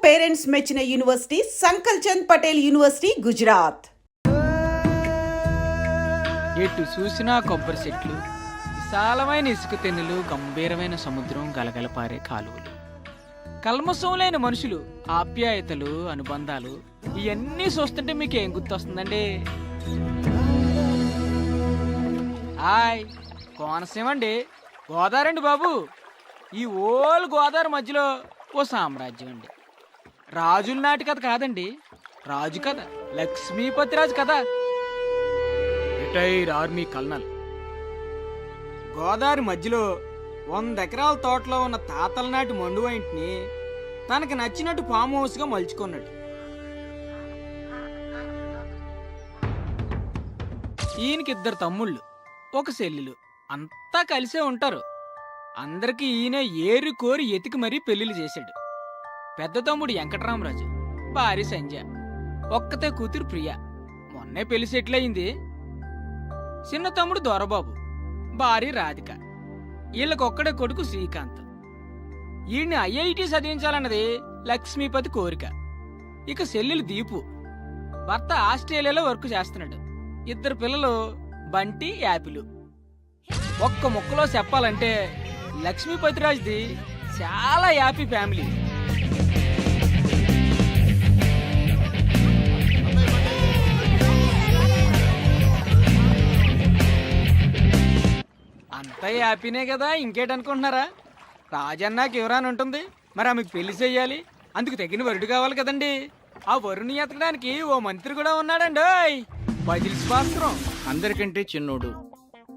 Parents మెచ్చిన university సంకల్ Chand Patel university Gujarat. ఎటు చూసినా కొబ్బరి చెట్లు, విశాలమైన ఇసుక తెన్నులు, గంభీరమైన సముద్రం, గలగలపారే కాలువలు, కల్మషం లేని మనుషులు, ఆప్యాయతలు, అనుబంధాలు, ఇవన్నీ చూస్తుంటే మీకు ఏం గుర్తొస్తుందండి? హాయ్, కోనసీమ అండి, గోదావరి అండి బాబు. ఈ ఓల్ గోదావరి మధ్యలో ఓ సామ్రాజ్యం అండి. రాజుల నాటి కథ కాదండి, రాజు కథ, లక్ష్మీపతి రాజు కథ. రిటైర్ ఆర్మీ కల్నల్ గోదావరి మధ్యలో 100 ఎకరాల తోటలో ఉన్న తాతల నాటి మండువా ఇంటిని తనకి నచ్చినట్టు ఫామ్ హౌస్గా మలుచుకున్నాడు. ఈయనకి 2 తమ్ముళ్ళు, 1 చెల్లెలు, అంతా కలిసే ఉంటారు. అందరికీ ఈయన ఏరు కోరి ఎతికి మరీ పెళ్లిళ్ళు చేశాడు. పెద్ద తమ్ముడు వెంకటరామరాజు, భార్య సంధ్య, ఒక్కతే కూతురు ప్రియ, మొన్నే పెళ్లి సెటిల్ అయింది. చిన్న తమ్ముడు దొరబాబు, భార్య రాధిక, వీళ్ళకొక్కడే కొడుకు శ్రీకాంత్. ఈయన్ని ఐఐటి చదివించాలన్నది లక్ష్మీపతి కోరిక. ఇక చెల్లెలు దీపు, భర్త ఆస్ట్రేలియాలో వర్క్ చేస్తున్నాడు. 2 పిల్లలు బంటి, యాపిలు. ఒక్క ముక్కలో చెప్పాలంటే లక్ష్మీపతిరాజుది చాలా హ్యాపీ ఫ్యామిలీ. అంతా హ్యాపీనే కదా, ఇంకేటనుకుంటున్నారా? రాజన్నాకి ఎవరాని ఉంటుంది, మరి ఆమెకు పెళ్లి చెయ్యాలి, అందుకు తగిన వరుడు కావాలి కదండి. ఆ వరుణ్ణి ఎతకడానికి ఓ మంత్రి కూడా ఉన్నాడండి, బజిల్స్ భాస్కరం. అందరికంటే చిన్నోడు,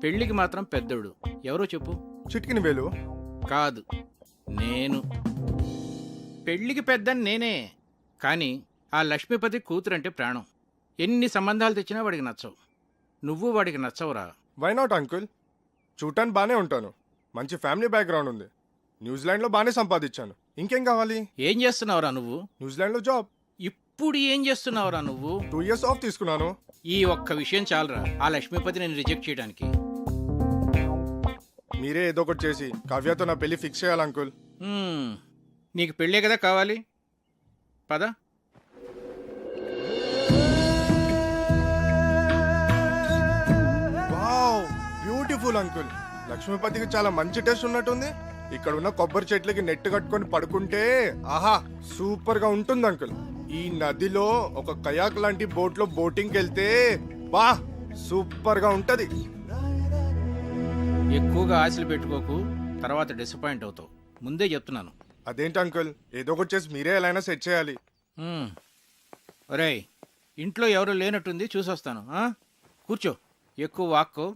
పెళ్లికి మాత్రం పెద్దోడు. ఎవరో చెప్పు. చిట్కిని వేలు కాదు, నేను. పెళ్లికి పెద్దని నేనే, కానీ ఆ లక్ష్మీపతి కూతురంటే ప్రాణం. ఎన్ని సంబంధాలు తెచ్చినా వాడికి నచ్చవు. నువ్వు వాడికి నచ్చవురా. Why not uncle? చూడటానికి బానే ఉంటాను, మంచి ఫ్యామిలీ బ్యాక్గ్రౌండ్ ఉంది, న్యూజిలాండ్లో బానే సంపాదించాను. ఇంకేం కావాలి? ఏం చేస్తున్నావురా నువ్వు? న్యూజిలాండ్లో జాబ్. ఇప్పుడు ఏం చేస్తున్నావురా నువ్వు? 2 years ఆఫ్ తీసుకున్నాను. ఈ ఒక్క విషయం చాలరా ఆ లక్ష్మీపతి నేను రిజెక్ట్ చేయడానికి. మీరే ఏదో ఒకటి చేసి కావ్యతో నా పెళ్లి ఫిక్స్ చేయాలి అంకుల్. నీకు పెళ్ళే కదా కావాలి, పద. Wow, beautiful uncle. లక్ష్మీపతికి చాలా మంచి టేస్ట్ ఉన్నట్టుంది. ఇక్కడ ఉన్న కొబ్బరి చెట్లకి నెట్ కట్టుకొని పడుకుంటే ఆహా సూపర్ గా ఉంటుంది అంకుల్. ఈ నదిలో ఒక కయాక్ లాంటి బోట్ లో బోటింగ్ వెళ్తే బా సూపర్ గా ఉంటది. ఎక్కువగా ఆశలు పెట్టుకోకు, తర్వాత డిసప్పాయింట్ అవుతావు. ముందే చెప్తున్నాను. అదేంటి అంకుల్, ఏదో ఒకటి చేసి మీరే ఎలా అయినా సెట్ చేయాలి. ఒరేయ్, ఇంట్లో ఎవరు లేనట్టుంది, చూసొస్తాను. కూర్చో, ఎక్కువ వాక్కో.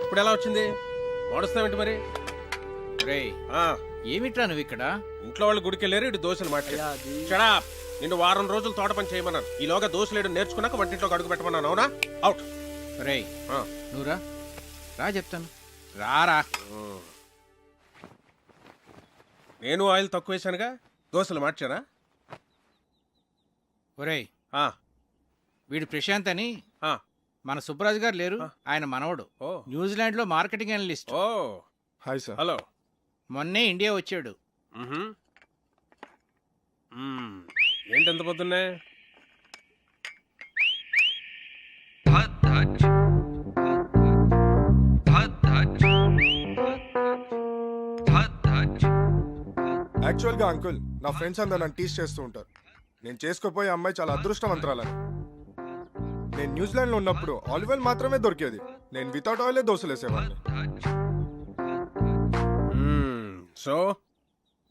ఇప్పుడు ఎలా వచ్చింది? వాడుస్తావేంటి మరి? రేయ్, ఏమిట్రా నువ్వు ఇక్కడ? ఇంట్లో వాళ్ళు గుడికి వెళ్ళారు, ఇటు దోశలు మాట్లాడా. నిన్ను 1 వారం రోజులు తోట పని చేయమన్నాను. ఈలోగా దోశలేడు నేర్చుకున్నాక వంటింట్లోకి అడుగు పెట్టమన్నాను. అవునా? అవుట్. రేయ్, నువ్వురా, రా చెప్తాను. రారా. నేను ఆయిల్ తక్కువ వేసానుగా, దోశలు మార్చానా? ఒరేయ్, వీడు ప్రశాంత్ అని మన సుబ్బరాజు గారు లేరు, ఆయన మనవడు. న్యూజిలాండ్ లో marketing analyst. Hi sir. Hello. మొన్నే ఇండియా వచ్చాడు. ఏంటి ఎంత పొద్దున్నే? యాక్చువల్ గా అంకుల్, నా ఫ్రెండ్స్ అందరు నన్ను టీస్ చేస్తూ ఉంటారు. నేను చేసుకోపోయే అమ్మాయి చాలా అదృష్టవంతరాలని. నేను న్యూజిలాండ్ లో ఉన్నప్పుడు ఆలివ్ ఆయిల్ మాత్రమే దొరికేది. నేను వితౌట్ ఆయిలే దోశలు వేసేవాడిని. సో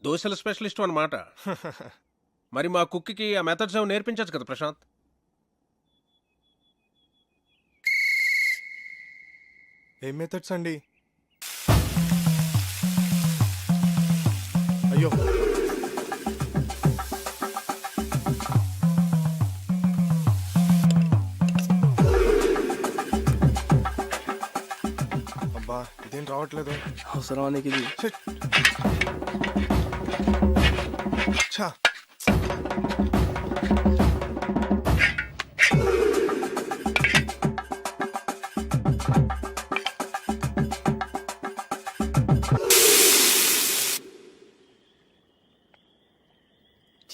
దోశల స్పెషలిస్ట్ అన్నమాట. మరి మా కుక్కి ఆ మెథడ్స్ ఏమో నేర్పించచ్చు కదా ప్రశాంత్? ఏం మెథడ్స్ అండి? అయ్యో, అబ్బా ఇదేం రావట్లేదు. అవసరం నీకు ఇది? ఛా,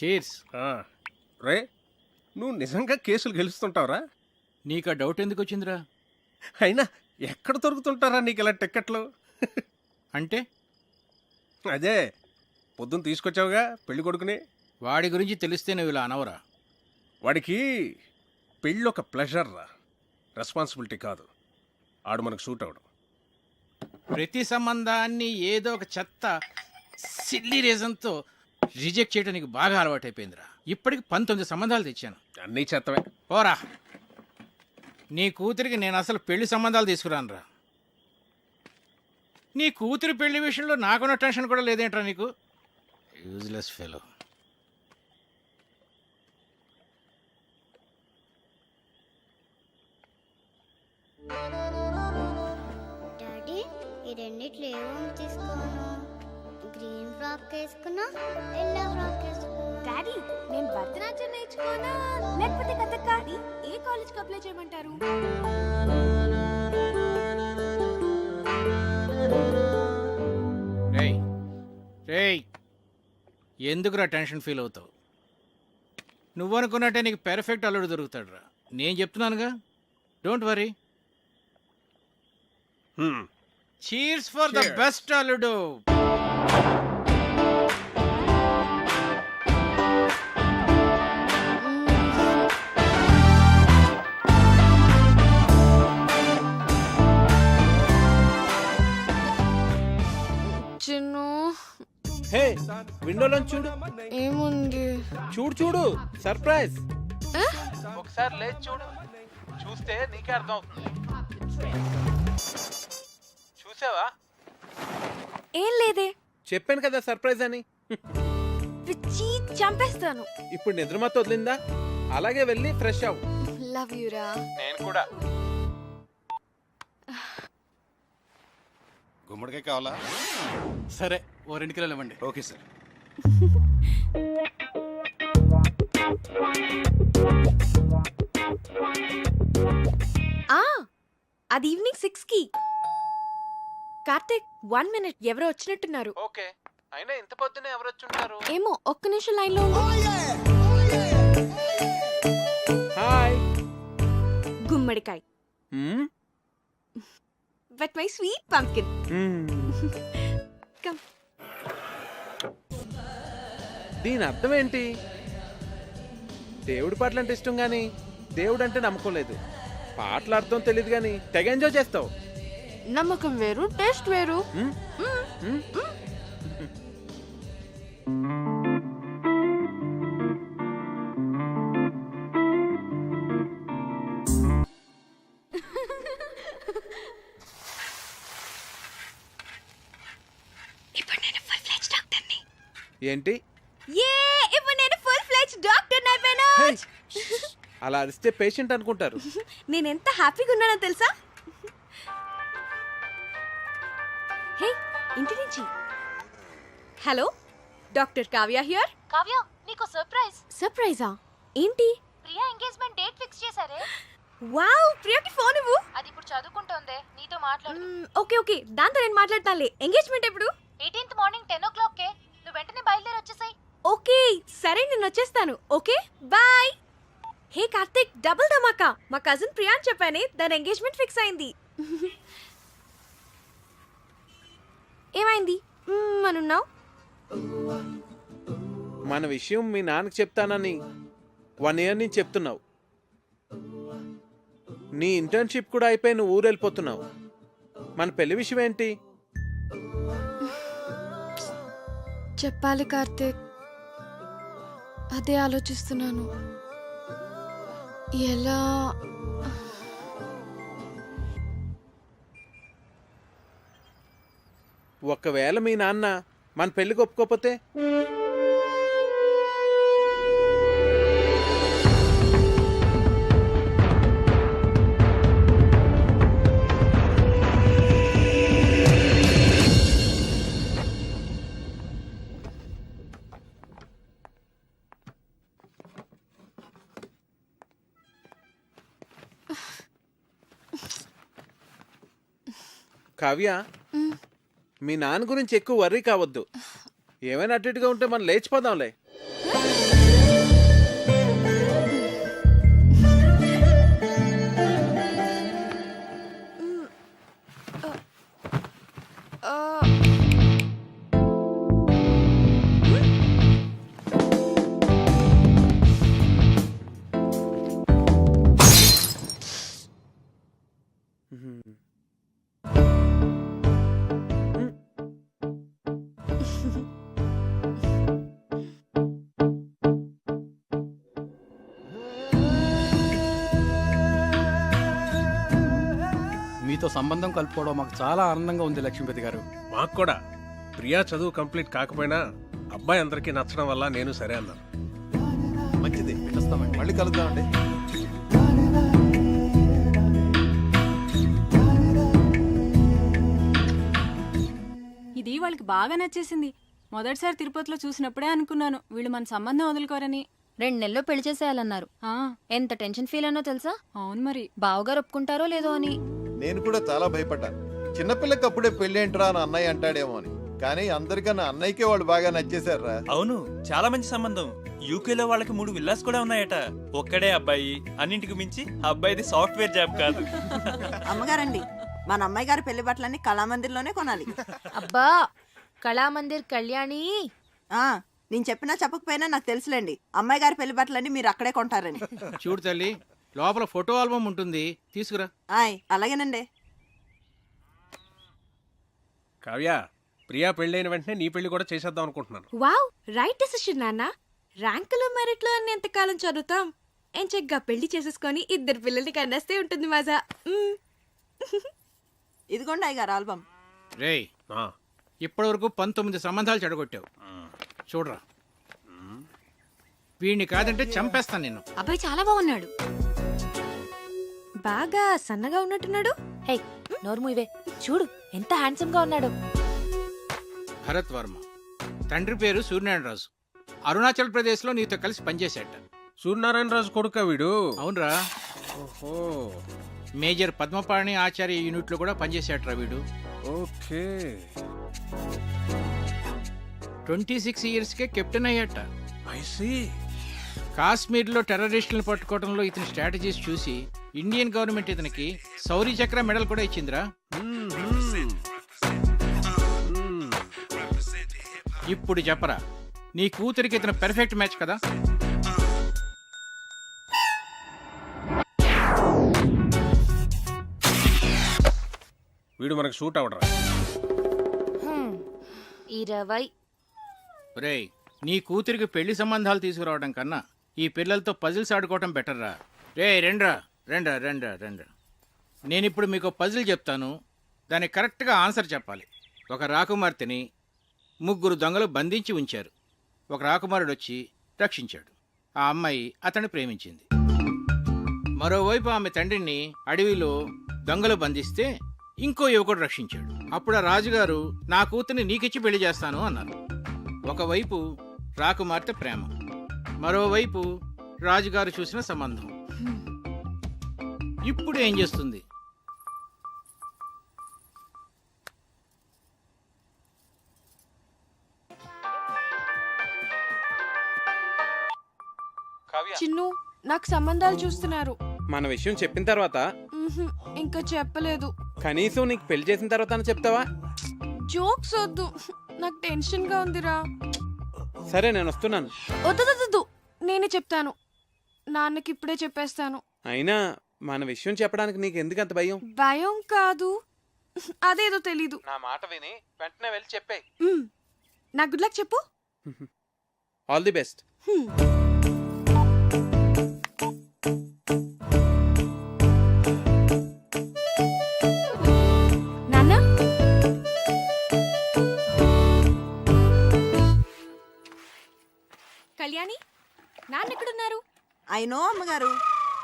చీర్స్. రే నువ్వు నిజంగా కేసులు గెలుస్తుంటావురా? నీకు ఆ డౌట్ ఎందుకు వచ్చిందిరా? అయినా ఎక్కడ దొరుకుతుంటారా నీకు ఇలా టిక్కెట్లు? అంటే అదే పొద్దున్న తీసుకొచ్చావుగా పెళ్లి కొడుకుని. వాడి గురించి తెలిస్తే నువ్వు ఇలా అనవరా? వాడికి పెళ్ళి ఒక ప్లెజర్ రా, రెస్పాన్సిబిలిటీ కాదు. ఆడు మనకు సూట్ అవడం. ప్రతి సంబంధాన్ని ఏదో ఒక చెత్త సిల్లీ రీజన్తో రిజెక్ట్ చేయడం నీకు బాగా అలవాటైపోయిందిరా. ఇప్పటికి 19 సంబంధాలు తెచ్చాను. అన్నీ చెత్తవే. పోరా, నీ కూతురికి నేను అసలు పెళ్లి సంబంధాలు తీసుకురానురా. నీ కూతురి పెళ్లి విషయంలో నాకున్న టెన్షన్ కూడా లేదేంట్రా నీకు? Useless fellow. డాడీ ఈ రెండిట్లో ఏమో తీసుకోను. గ్రీన్ ఫ్రాక్ వేసుకున్నా, ఎల్లో ఫ్రాక్ వేసుకున్నా. డాడీ నేను భరతనాట్యం నేర్చుకోనా లేకపోతే కథక్? ఏ కాలేజ్కి అప్లై చేయమంటారు? రేయ్ రేయ్, ఎందుకురా టెన్షన్ ఫీల్ అవుతావు? నువ్వు అనుకున్నట్టే నీకు పెర్ఫెక్ట్ అల్లుడు దొరుకుతాడురా. నేను చెప్తున్నానుగా, don't worry. Cheers for the best అల్లుడు. చిన్ను హే, విండోలో చూడు. ఏముంది? చూడు చూడు, సర్ప్రైజ్. ఒకసారి లేచి చూడు, చూస్తే నీకే అర్థం అవుతుంది. చూసావా? ఏం లేదే. చెప్పాను కదా సర్ప్రైజ్ అని. పిచ్చి చంపేస్తాను. ఇప్పుడు నిద్రమత వదిలిందా? అలాగే వెళ్ళి ఫ్రెష్ అవ్వు. లవ్ యూరా. నేను కూడా. గుమ్మడికాయ కావాలా? సరే, ఓ 2 కిలోలు ఇవ్వండి. Okay sir. అది ఈవినింగ్ 6కి. కార్తీక్ 1 minute, ఎవరో వచ్చినట్టున్నారు. ఓకే, అయినా ఇంత పొద్దునే ఎవరు వచ్చుంటారు? ఏమో, ఒక్క నిమిషం లైన్ లో ఉండు. హాయ్. గుమ్మడికాయ. But my sweet pumpkin. Come. దీని అర్థం ఏంటి? దేవుడి పాటలు అంటే ఇష్టం గాని దేవుడు అంటే నమ్మకం లేదు. పాటల అర్థం తెలియదు గాని తెగ ఎంజాయ్ చేస్తావు. నమ్మకం వేరు, టేస్ట్ వేరు. ఇప్పుడు నేను ఫుల్ ఫ్లెడ్జ్ డాక్టర్ని. ఏంటి? ఇప్పుడు నేను ఫుల్ ఫ్లెడ్జ్ డాక్టర్ని అయిపోయాను. అలా అరిస్తే పేషెంట్ అనుకుంటారు. నేను ఎంత హ్యాపీగా ఉన్నానో తెలుసా? హే, ఇంటి నుంచి. Hello, doctor Kavya here. Kavya, నీకు సర్ప్రైజ్. సర్ప్రైజా? ఏంటి? ప్రియా ఎంగేజ్మెంట్ డేట్ ఫిక్స్ చేశారే. వావ్, ప్రియకి ఫోన్ ఇవ్వు. అది ఇప్పుడు చదువుకుంటోందే, నీతో మాట్లాడు. ఓకే ఓకే, దాంతో నేను మాట్లాడతానులే. ఎంగేజ్మెంట్ ఎప్పుడు? 18th మార్నింగ్ 10 o'clock కే. నువ్వు వెంటనే బయలుదేరి వచ్చేసాయి. ఓకే సరే, నేను వచ్చేస్తాను. Okay bye. Hey Karthik, double ధమాకా. మా కజిన్ ప్రియా అని చెప్పానే, దాని ఎంగేజ్మెంట్ ఫిక్స్ అయింది. ఏమైంది అనున్నావు? మన విషయం మీ నాన్నకి చెప్తానని 1 year నుంచి చెప్తున్నావు. నీ ఇంటర్న్షిప్ కూడా అయిపోయి నువ్వు ఊరు వెళ్ళిపోతున్నావు. మన పెళ్లి విషయం ఏంటి? చెప్పాలి కార్తిక్, అదే ఆలోచిస్తున్నాను. ఎలా? ఒకవేళ మీ నాన్న మన పెళ్లికి ఒప్పుకోకపోతే? కావ్య, మీ నాన్న గురించి ఎక్కువ వర్రీ కావద్దు. ఏమైనా అటు ఇటుగా ఉంటే మనం లేచిపోదాంలే. మీతో సంబంధం కలుపుకోవడం మాకు చాలా ఆనందంగా ఉంది లక్ష్మీపతి గారు. మాకు కూడా ప్రియా చదువు కంప్లీట్ కాకపోయినా అబ్బాయి అందరికీ నచ్చడం వల్ల నేను సరే అన్నాను. మంచిది, వస్తామండి. మళ్ళీ కలుద్దామండి. ఇది వాళ్ళకి బాగా నచ్చేసింది. మొదటిసారి తిరుపతిలో చూసినప్పుడే అనుకున్నాను వీళ్ళు మన సంబంధం వదులుకోరని. 2 నెలల్లో పెళ్లి చేసేయాలన్నారు. ఎంత టెన్షన్ ఫీల్ అన్నో తెలుసా? అవును మరి. బావగారు ఒప్పుకుంటారో లేదో అని. నేను కూడా చాలా భయపడ్డాను. చిన్నపిల్లకి అప్పుడే పెళ్ళేంట్రా అని అన్నయ్య అంటాడేమో అని. కానీ అందరికన్నా అన్నయ్యకే వాళ్ళు బాగా నచ్చేశారా. అవును, చాలా మంచి సంబంధం. యూకేలో వాళ్ళకి 3 విల్లాస్ కూడా ఉన్నాయట. ఒక్కడే అబ్బాయి, అన్నింటికి మించి అబ్బాయిది సాఫ్ట్వేర్ జాబ్ కాదు. అమ్మగారండి, మన అమ్మాయి గారి పెళ్లి బట్టలన్నీ కళామందిర్లోనే కొనాలి. అబ్బా, కళామందిర్ కళ్యాణి. నేను చెప్పినా చెప్పకపోయినా నాకు తెలుసులేండి, అమ్మాయి గారి పెళ్లి బట్టలన్నీ మీరు అక్కడే కొంటారని. చూడు తల్లి, లోపల ఫోటో ఆల్బమ్ ఉంటుంది, తీసుకురా. అలాగేనండి. కావ్య, ప్రియా పెళ్ళైన వెంటనే నీ పెళ్లి కూడా చేసేద్దాం అనుకుంటున్నాను. వావ్, రైట్ డెసిషన్ నాన్న. ర్యాంకులు మెరిట్లు అన్ని ఎంతకాలం చదువుతాం? ఏం చక్కగా పెళ్లి చేసేసుకొని 2 పిల్లల్ని కన్నేస్తే ఉంటుంది మజా. ఇదిగోండి అయ్యగారు ఆల్బమ్. రేయ్, ఇప్పటి వరకు 19 సంబంధాలు చెడగొట్టావు. చూడరా, వీడిని కాదంటే చంపేస్తాను నిన్ను. అబ్బాయి చాలా బాగున్నాడు. బాగా సన్నగా ఉన్నట్టున్నాడు. హే, నోర్ము ఇవే. చూడు ఎంత హ్యాండ్సమ్ గా ఉన్నాడు. భరత్ వర్మ, తండ్రి పేరు సూర్యనారాయణరాజు. అరుణాచల్ ప్రదేశ్ లో నీతో కలిసి పనిచేశాట. సూర్యనారాయణరాజు కొడుకా వీడు? అవునరా. ఓహో, మేజర్ పద్మపాణి ఆచార్య యూనిట్ లో కూడా పనిచేశాట్రా వీడు. ఓకే. 26 years కే కెప్టెన్ అయ్యాట. I see. కాశ్మీర్లో టెర్రరిస్టులను పట్టుకోవడంలో ఇతని స్ట్రాటజీస్ చూసి ఇండియన్ గవర్నమెంట్ ఇతనికి శౌర్య చక్ర మెడల్ కూడా ఇచ్చిందిరా. ఇప్పుడు చెప్పరా, నీ కూతురికి ఇతను పెర్ఫెక్ట్ మ్యాచ్ కదా? వీడు మనకు షూట్ అవడరా. 20. రేయ్, నీ కూతురికి పెళ్లి సంబంధాలు తీసుకురావడం కన్నా ఈ పిల్లలతో పజిల్స్ ఆడుకోవటం బెటర్ రా. రే రెండ్రా రెండ్రా రెండ్రా రెండ్రా. నేనిప్పుడు మీకు పజిల్ చెప్తాను, దానికి కరెక్ట్గా ఆన్సర్ చెప్పాలి. ఒక రాకుమార్తెని 3 దొంగలు బంధించి ఉంచారు. ఒక రాకుమారుడు వచ్చి రక్షించాడు. ఆ అమ్మాయి అతన్ని ప్రేమించింది. మరోవైపు ఆమె తండ్రిని అడవిలో దొంగలు బంధిస్తే ఇంకో యువకుడు రక్షించాడు. అప్పుడు ఆ రాజుగారు నా కూతుర్ని నీకిచ్చి పెళ్లి చేస్తాను అన్నారు. ఒకవైపు రాకుమార్తె ప్రేమ, మరోవైపు రాజుగారు చూసిన సంబంధం. ఇప్పుడు ఏం చేస్తుంది? చిన్ను, నాకు సంబంధాలు చూస్తున్నారు. మన విషయం చెప్పిన తర్వాత ఇంకా చెప్పలేదు. కనీసం నీకు పెళ్లి చేసిన తర్వాత చెప్తావా? జోక్స్ వద్దు, నాకు టెన్షన్ గా ఉందిరా. సరే, నేను వస్తున్నాను. వద్దు, నేనే చెప్తాను. నాన్నకి ఇప్పుడే చెప్పేస్తాను. అయినా మన విషయం చెప్పడానికి నీకు ఎందుకు అంత భయం? భయం కాదు, అదేదో తెలీదు. నా మాట విని వెంటనే వెళ్ళి చెప్పే. నా గుడ్ లక్ చెప్పు. All the best. నాన్న, కళ్యాణి, నాన్న ఎక్కడున్నారు? అయినో అమ్మగారు.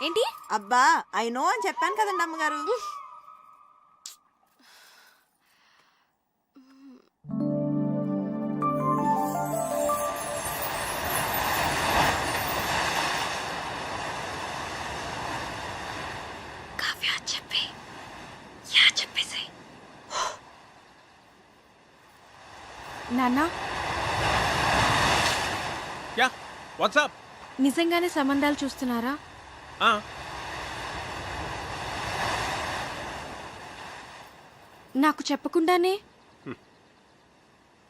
ఏంటి? అబ్బా, అయినో అని చెప్పాను కదండి అమ్మగారు. నాన్న, యా, వాట్సాప్. నిజంగానే సంబంధాలు చూస్తున్నారా? నాకు చెప్పకుండానే?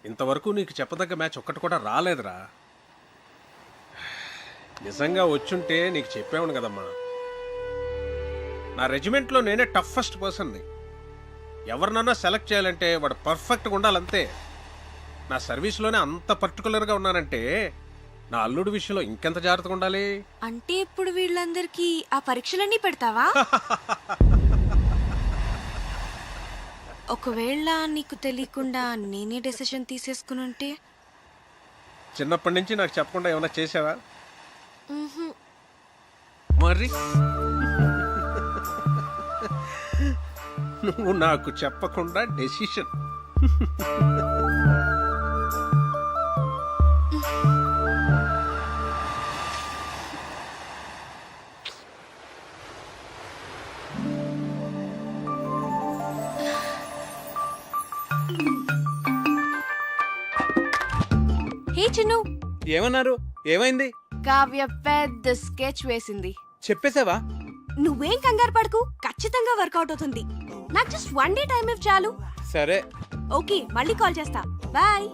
ఇంతవరకు నీకు చెప్పదగ్గ మ్యాచ్ ఒక్కటి కూడా రాలేదురా. నిజంగా వచ్చుంటే నీకు చెప్పేవాను కదమ్మా. నా రెజిమెంట్లో నేనే టఫెస్ట్ పర్సన్ని. ఎవరినన్నా సెలెక్ట్ చేయాలంటే వాడు పర్ఫెక్ట్గా ఉండాలంతే. నా సర్వీస్లోనే అంత పర్టికులర్గా ఉన్నానంటే నా అల్లుడి విషయంలో ఇంకెంత జాగ్రత్తగా ఉండాలి. అంటే ఇప్పుడు వీళ్ళందరికీ ఆ పరీక్షలన్నీ పెడతావా? ఒకవేళ నీకు తెలియకుండా నేనే డెసిషన్ తీసేసుకుని ఉంటే? చిన్నప్పటి నుంచి నాకు చెప్పకుండా ఏమైనా చేసావా? మరి నువ్వు నాకు చెప్పకుండా డెసిషన్. హే చిన్ను, ఏమన్నారు? ఏమైంది? కావ్య పెద్ద స్కెచ్ వేసింది. చెప్పేశావా? నువ్వేం కంగారు పడకు, ఖచ్చితంగా వర్కౌట్ అవుతుంది. నాకు జస్ట్ 1 డే టైం ఇవ్వు చాలు. సరే. ఓకే, మళ్ళీ కాల్ చేస్తా. బాయ్.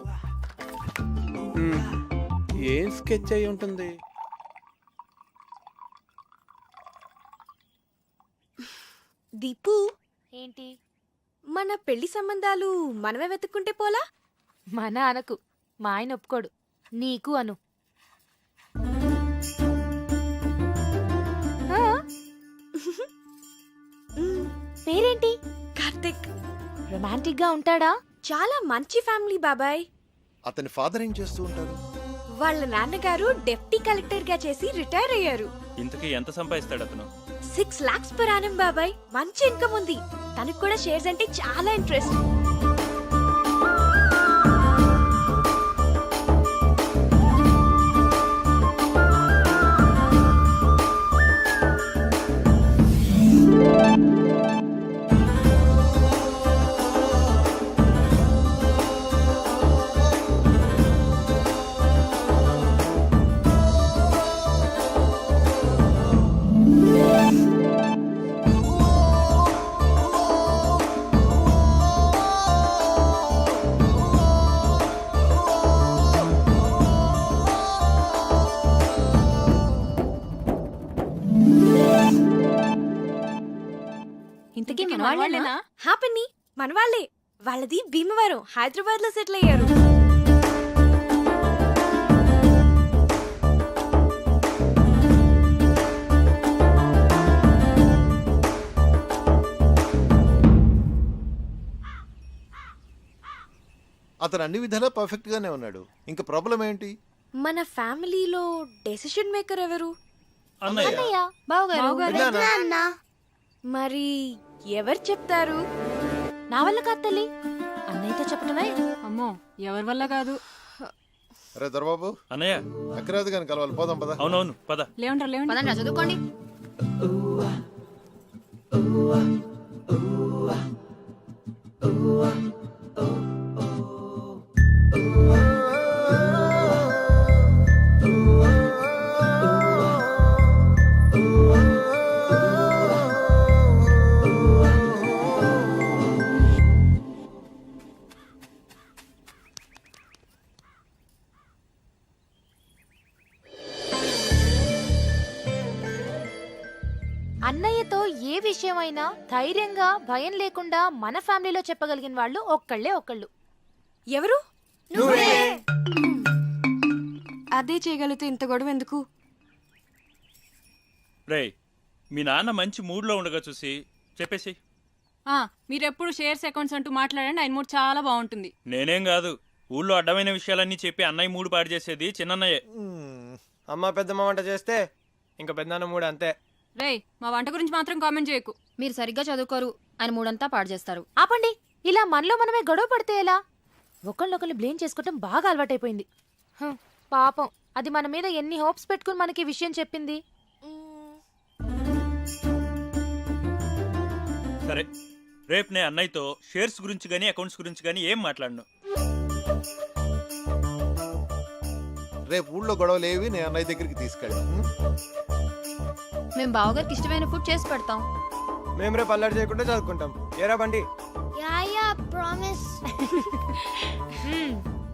ఏం స్కెచ్ అయి ఉంటుంది? దీపు, ఏంటి? మన పెళ్లి సంబంధాలు మనమే వెతుక్కుంటే పోలా? మన అనకు, మా ఆయన ఒప్పుకోడు. నీకు అను. పేరేంటి? కార్తిక్. రొమాంటిక్ గా ఉంటాడా? చాలా మంచి ఫ్యామిలీ బాబాయ్. అతని ఫాదర్ ఏం చేస్తూ ఉంటారు? వాళ్ళ నాన్నగారు డెప్యూటీ కలెక్టర్ గా చేసి రిటైర్ అయ్యారు. ఇంతకీ ఎంత సంపాదిస్తాడు అతను? 6 lakhs per annum బాబాయ్. మంచి ఇన్కమ్ ఉంది. తనకు కూడా షేర్స్ అంటే చాలా ఇంట్రెస్ట్. ఇంతకీ మన వాళ్ళేనా? వాళ్ళేనా? హ్యాపీని మన వాళ్ళే. వాళ్ళది భీమవరం, హైదరాబాద్ లో సెటిల్ అయ్యారు. అతను అన్ని విధాలా పర్ఫెక్ట్ గానే ఉన్నాడు. ఇంకా ప్రాబ్లం ఏంటి? మన ఫ్యామిలీలో డెసిషన్ మేకర్ ఎవరు? అన్నయ్య, బావగారు. విన్నానా? మరి ఎవరు చెప్తారు? నా వల్ల కాదు తల్లి, అన్నయ్యతో చెప్పటమే. అమ్మో, ఎవరి వల్ల కాదు. అరే దొరబాబు, అన్నయ్య. అక్కరాదు కానీ కలవాలి. పోదాం పద. అవునవును, పద. లేవంటారు లేవండి. చదువుకోండి. అన్నయ్యతో ఏ విషయమైనా ధైర్యంగా భయం లేకుండా మన ఫ్యామిలీలో చెప్పగలిగిన వాళ్ళు ఒక్కళ్ళు. ఎవరు? అదే చేయగలిగితే ఇంత గొడవ ఎందుకు? రేయ్, మీ నాన్న మంచి మూడ్లో ఉండగా చూసి చెప్పేసి. మీరెప్పుడు షేర్స్ అకౌంట్స్ అంటూ మాట్లాడండి, ఆయన మూడు చాలా బాగుంటుంది. నేనేం కాదు, ఊళ్ళో అడ్డమైన విషయాలన్నీ చెప్పి అన్నయ్య మూడు పాడు చేసేది చిన్నన్నయ్యే. అమ్మ పెద్దమ్మ వంట చేస్తే ఇంకా పెద్దనాన్న మూడు అంతే. రేయ్, మా వంట గురించి మాత్రం కామెంట్ చేయకు. మీరు సరిగ్గా చదువుకోరు, ఆయన మూడంతా పాడు చేస్తారు. ఆపండి, ఇలా మనలో మనమే గొడవ పడితే ఎలా? ఒకళ్ళొకళ్ళు బ్లేమ్ చేసుకోవటం బాగా అలవాటైపోయింది. పాపం, అది మన మీద ఎన్ని హోప్స్ పెట్టుకుని మనకి ఈ విషయం చెప్పింది. సరే, రేపు నేను అన్నయ్యతో షేర్స్ గురించి కానీ అకౌంట్స్ గురించి కానీ ఏం మాట్లాడను. రేపు ఊళ్ళో గొడవలు ఏవి నేను అన్నయ్య దగ్గరికి తీసుకెళ్ళి. మేము బావగారికి ఇష్టమైన ఫుడ్ చేసి పెడతాం. మేము రేపు అల్లరి చేయకుండా చదువుకుంటాం. ఏరా బండి? Yeah promise.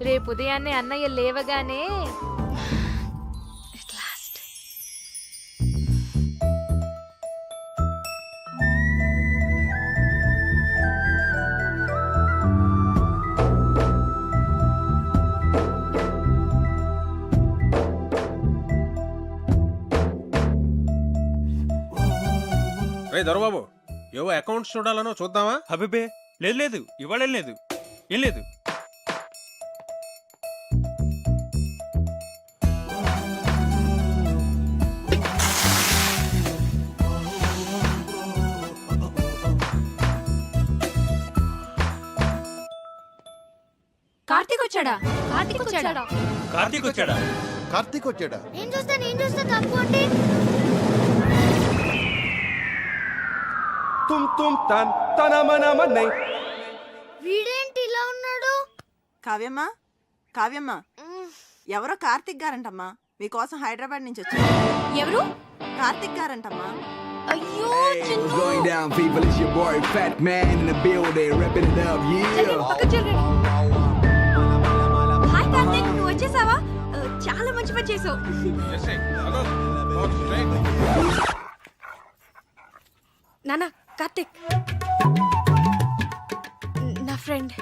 రేపు ఉదయాన్నే అన్నయ్య లేవగానే రే దొరబాబు ఏవో అకౌంట్స్ చూడాలనో చూద్దామా? అబ్బే లేదు లేదు, ఇవాళ లేదు, ఏం లేదు. కార్తీక్ వచ్చాడా? కార్తీక్ వచ్చాడా? కార్తీక్ వచ్చాడా? కార్తీక్ వచ్చాడా? నేను చూస్తా తప్పుకోండి. వీడేంటి ఇలా ఉన్నాడు? కావ్యమ్మా కావ్యమ్మా ఎవరో కార్తిక్ గారంటమ్మా మీకోసం హైదరాబాద్ నుంచి వచ్చారు. ఎవరు? కార్తిక్ గారంటమ్మా. అయ్యో Going down, people, it's your boy Fat Man in the building, ripping it up, yeah. Hi Karthik, నువ్వు వచ్చేసావా? చాలా మంచి పని చేసావు. Jessie, hello, go straight. నానా కార్తీక్ నా ఫ్రెండ్.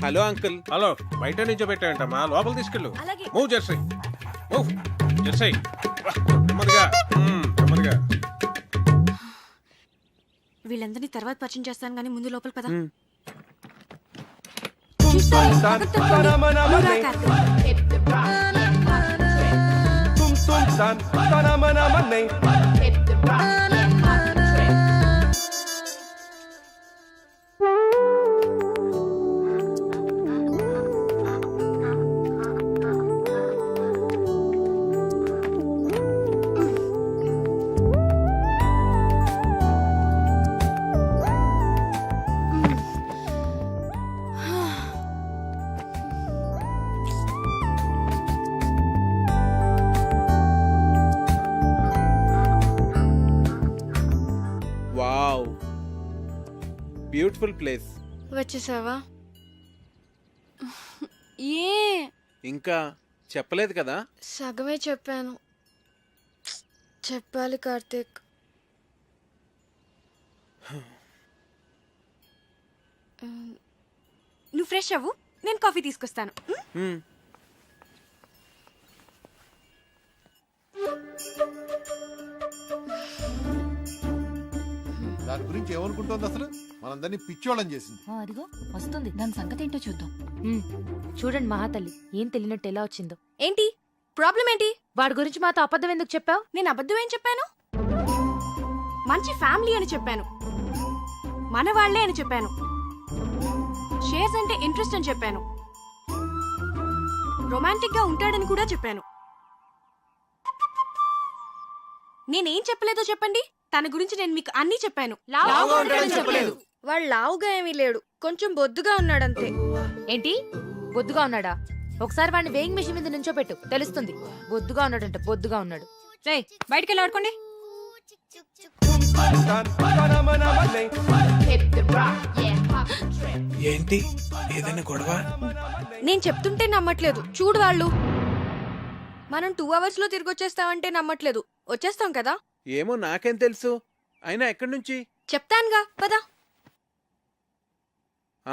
Hello uncle. హలో, బయట నుంచో పెట్టాయంటమ్మా, లోపల తీసుకెళ్ళు. అలాగే. Move Jessie, move Jessie. నెమ్మదిగా నెమ్మదిగా. వీళ్ళందరినీ తర్వాత పరిచయం చేస్తాను కానీ ముందు లోపల పద. Wow, beautiful place. వచ్చేసావా? ఏ ఇంకా చెప్పలేదు కదా? సగమే చెప్పాను. చెప్పాలి కార్తీక్. నువ్వు ఫ్రెష్ అవ్వు, నేను కాఫీ తీసుకొస్తాను. దాని గురించి ఏమనుకుంటోంది అసలు? మనందరినీ పిచ్చోళ్ళని చేసింది. అదిగో వస్తుంది, దాని సంగతి ఏంటో చూద్దాం. చూడండి మహాతల్లి, ఏం తెలియనట్టు ఎలా వచ్చిందో. ఏంటి ప్రాబ్లం ఏంటి? వాడి గురించి మాతో అబద్ధం ఎందుకు చెప్పావు? నేను అబద్ధం ఏం చెప్పాను? మంచి ఫ్యామిలీ అని చెప్పాను, మన వాళ్లే అని చెప్పాను, షేర్స్ అంటే ఇంట్రెస్ట్ అని చెప్పాను, రొమాంటిక్ గా ఉంటాడని కూడా చెప్పాను. నేనేం చెప్పలేదో చెప్పండి. తన గురించి నేను మీకు అన్నీ చెప్పాను. వాడు లావుగా ఏమీ లేడు, కొంచెం బొద్దుగా ఉన్నాడంతే. ఏంటి బొద్దుగా ఉన్నాడా? ఒకసారి వాడిని వేయింగ్ మిషన్ మీద నుంచోపెట్టు, తెలుస్తుంది. బొద్దుగా ఉన్నాడంట, బొద్దుగా ఉన్నాడు. రేయ్ బయటికి వెళ్ళి ఆడుకోండి. ఏంటి, ఏదైనా గొడవ? నేను చెప్తుంటే నమ్మట్లేదు, చూడు వాళ్ళు. మనం 2 hours లో తిరిగి వచ్చేస్తామంటే నమ్మట్లేదు. వచ్చేస్తాం కదా? ఏమో, నాకేం తెలుసు. అయినా ఎక్కడి నుంచి? చెప్తానుగా, పద.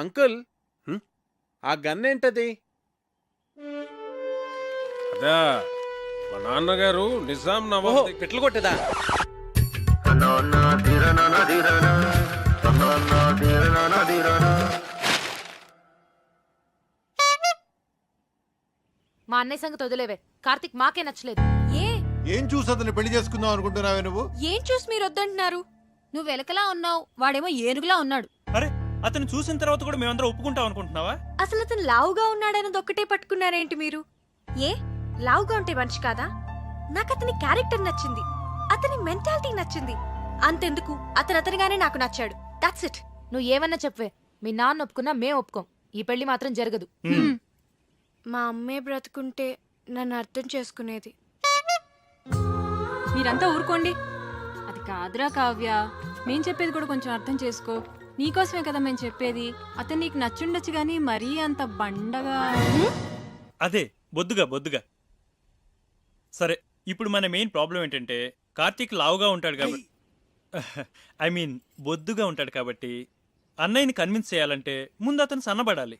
అంకుల్, ఆ గన్ ఏంటది? అదా మా నాన్నగారు నిజాం నవాబ్ పెట్లు కొట్టేదా? మా అన్నయ్య సంగతి వదిలేవే. కార్తీక్ మాకే నచ్చలేదు. ఏం చూసి అతన్ని పెళ్లి చేసుకుందాం అనుకుంటున్నావే నువ్వు? ఏం చూసి మీరు వద్దంటున్నారు? నువ్వు ఎలకలా ఉన్నావు, వాడేమో ఏనుగులా ఉన్నాడు. అరే, అతను చూసిన తర్వాత కూడా మేమందరం ఒప్పుకుంటాం అనుకుంటున్నావా? అసలు అతను లావుగా ఉన్నాడన్నది ఒక్కటే పట్టుకున్నారేంటి మీరు? ఏ లావుగా ఉంటే మనిషి కాదా? నాకు అతని క్యారెక్టర్ నచ్చింది, అతని మెంటాలిటీ నచ్చింది. అంతెందుకు, అతనిగానే నాకు నచ్చాడు. That's it. నువ్వు ఏమన్నా చెప్పవే, మీ నాన్న ఒప్పుకున్నా మేం ఒప్పుకోం. ఈ పెళ్లి మాత్రం జరగదు. మా అమ్మే బ్రతుకుంటే నన్ను అర్థం చేసుకునేది. మీరంతా ఊరుకోండి. అది కాదురా కావ్య, మేం చెప్పేది కూడా కొంచెం అర్థం చేసుకో. నీకోసమే కదా మేము చెప్పేది. అతను నీకు నచ్చుండొచ్చు గానీ మరీ అంత బండగా. అదే బొద్దుగా సరే ఇప్పుడు మన మెయిన్ ప్రాబ్లం ఏంటంటే కార్తీక్ లావుగా ఉంటాడు కాబట్టి ఐ మీన్ బొద్దుగా ఉంటాడు కాబట్టి అన్నయ్యని కన్విన్స్ చేయాలంటే ముందు అతను సన్నబడాలి.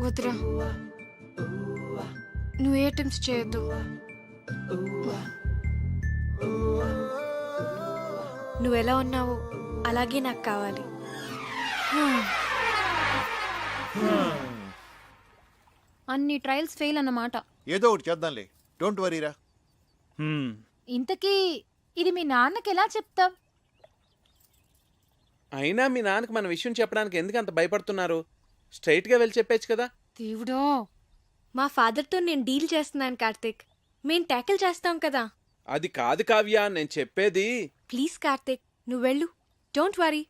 వద్దురా, నువ్వు ఏ అటెంప్ట్స్ చేయొద్దు. నువ్వు ఎలా ఉన్నావో అలాగే నాకు కావాలి. అన్ని ట్రయల్స్ ఫెయిల్ అన్నమాట. ఏదో ఒకటి చేద్దాంలే, డోంట్ వరీరా. ఇంతకీ ఇది మీ నాన్నకి ఎలా చెప్తాం? అయినా మీ నాన్నకి మన విషయం చెప్పడానికి ఎందుకు అంత భయపడుతున్నారు? స్ట్రైట్ గా వెళ్ళి చెప్పేచ్చు కదా. దేవుడో, మా ఫాదర్తో నేను డీల్ చేస్తున్నాను కార్తీక్. మేము ట్యాకిల్ చేస్తాం కదా. అది కాదు కావ్య, నేను చెప్పేది. ప్లీజ్ కార్తీక్, నువ్వు వెళ్ళు. Don't worry.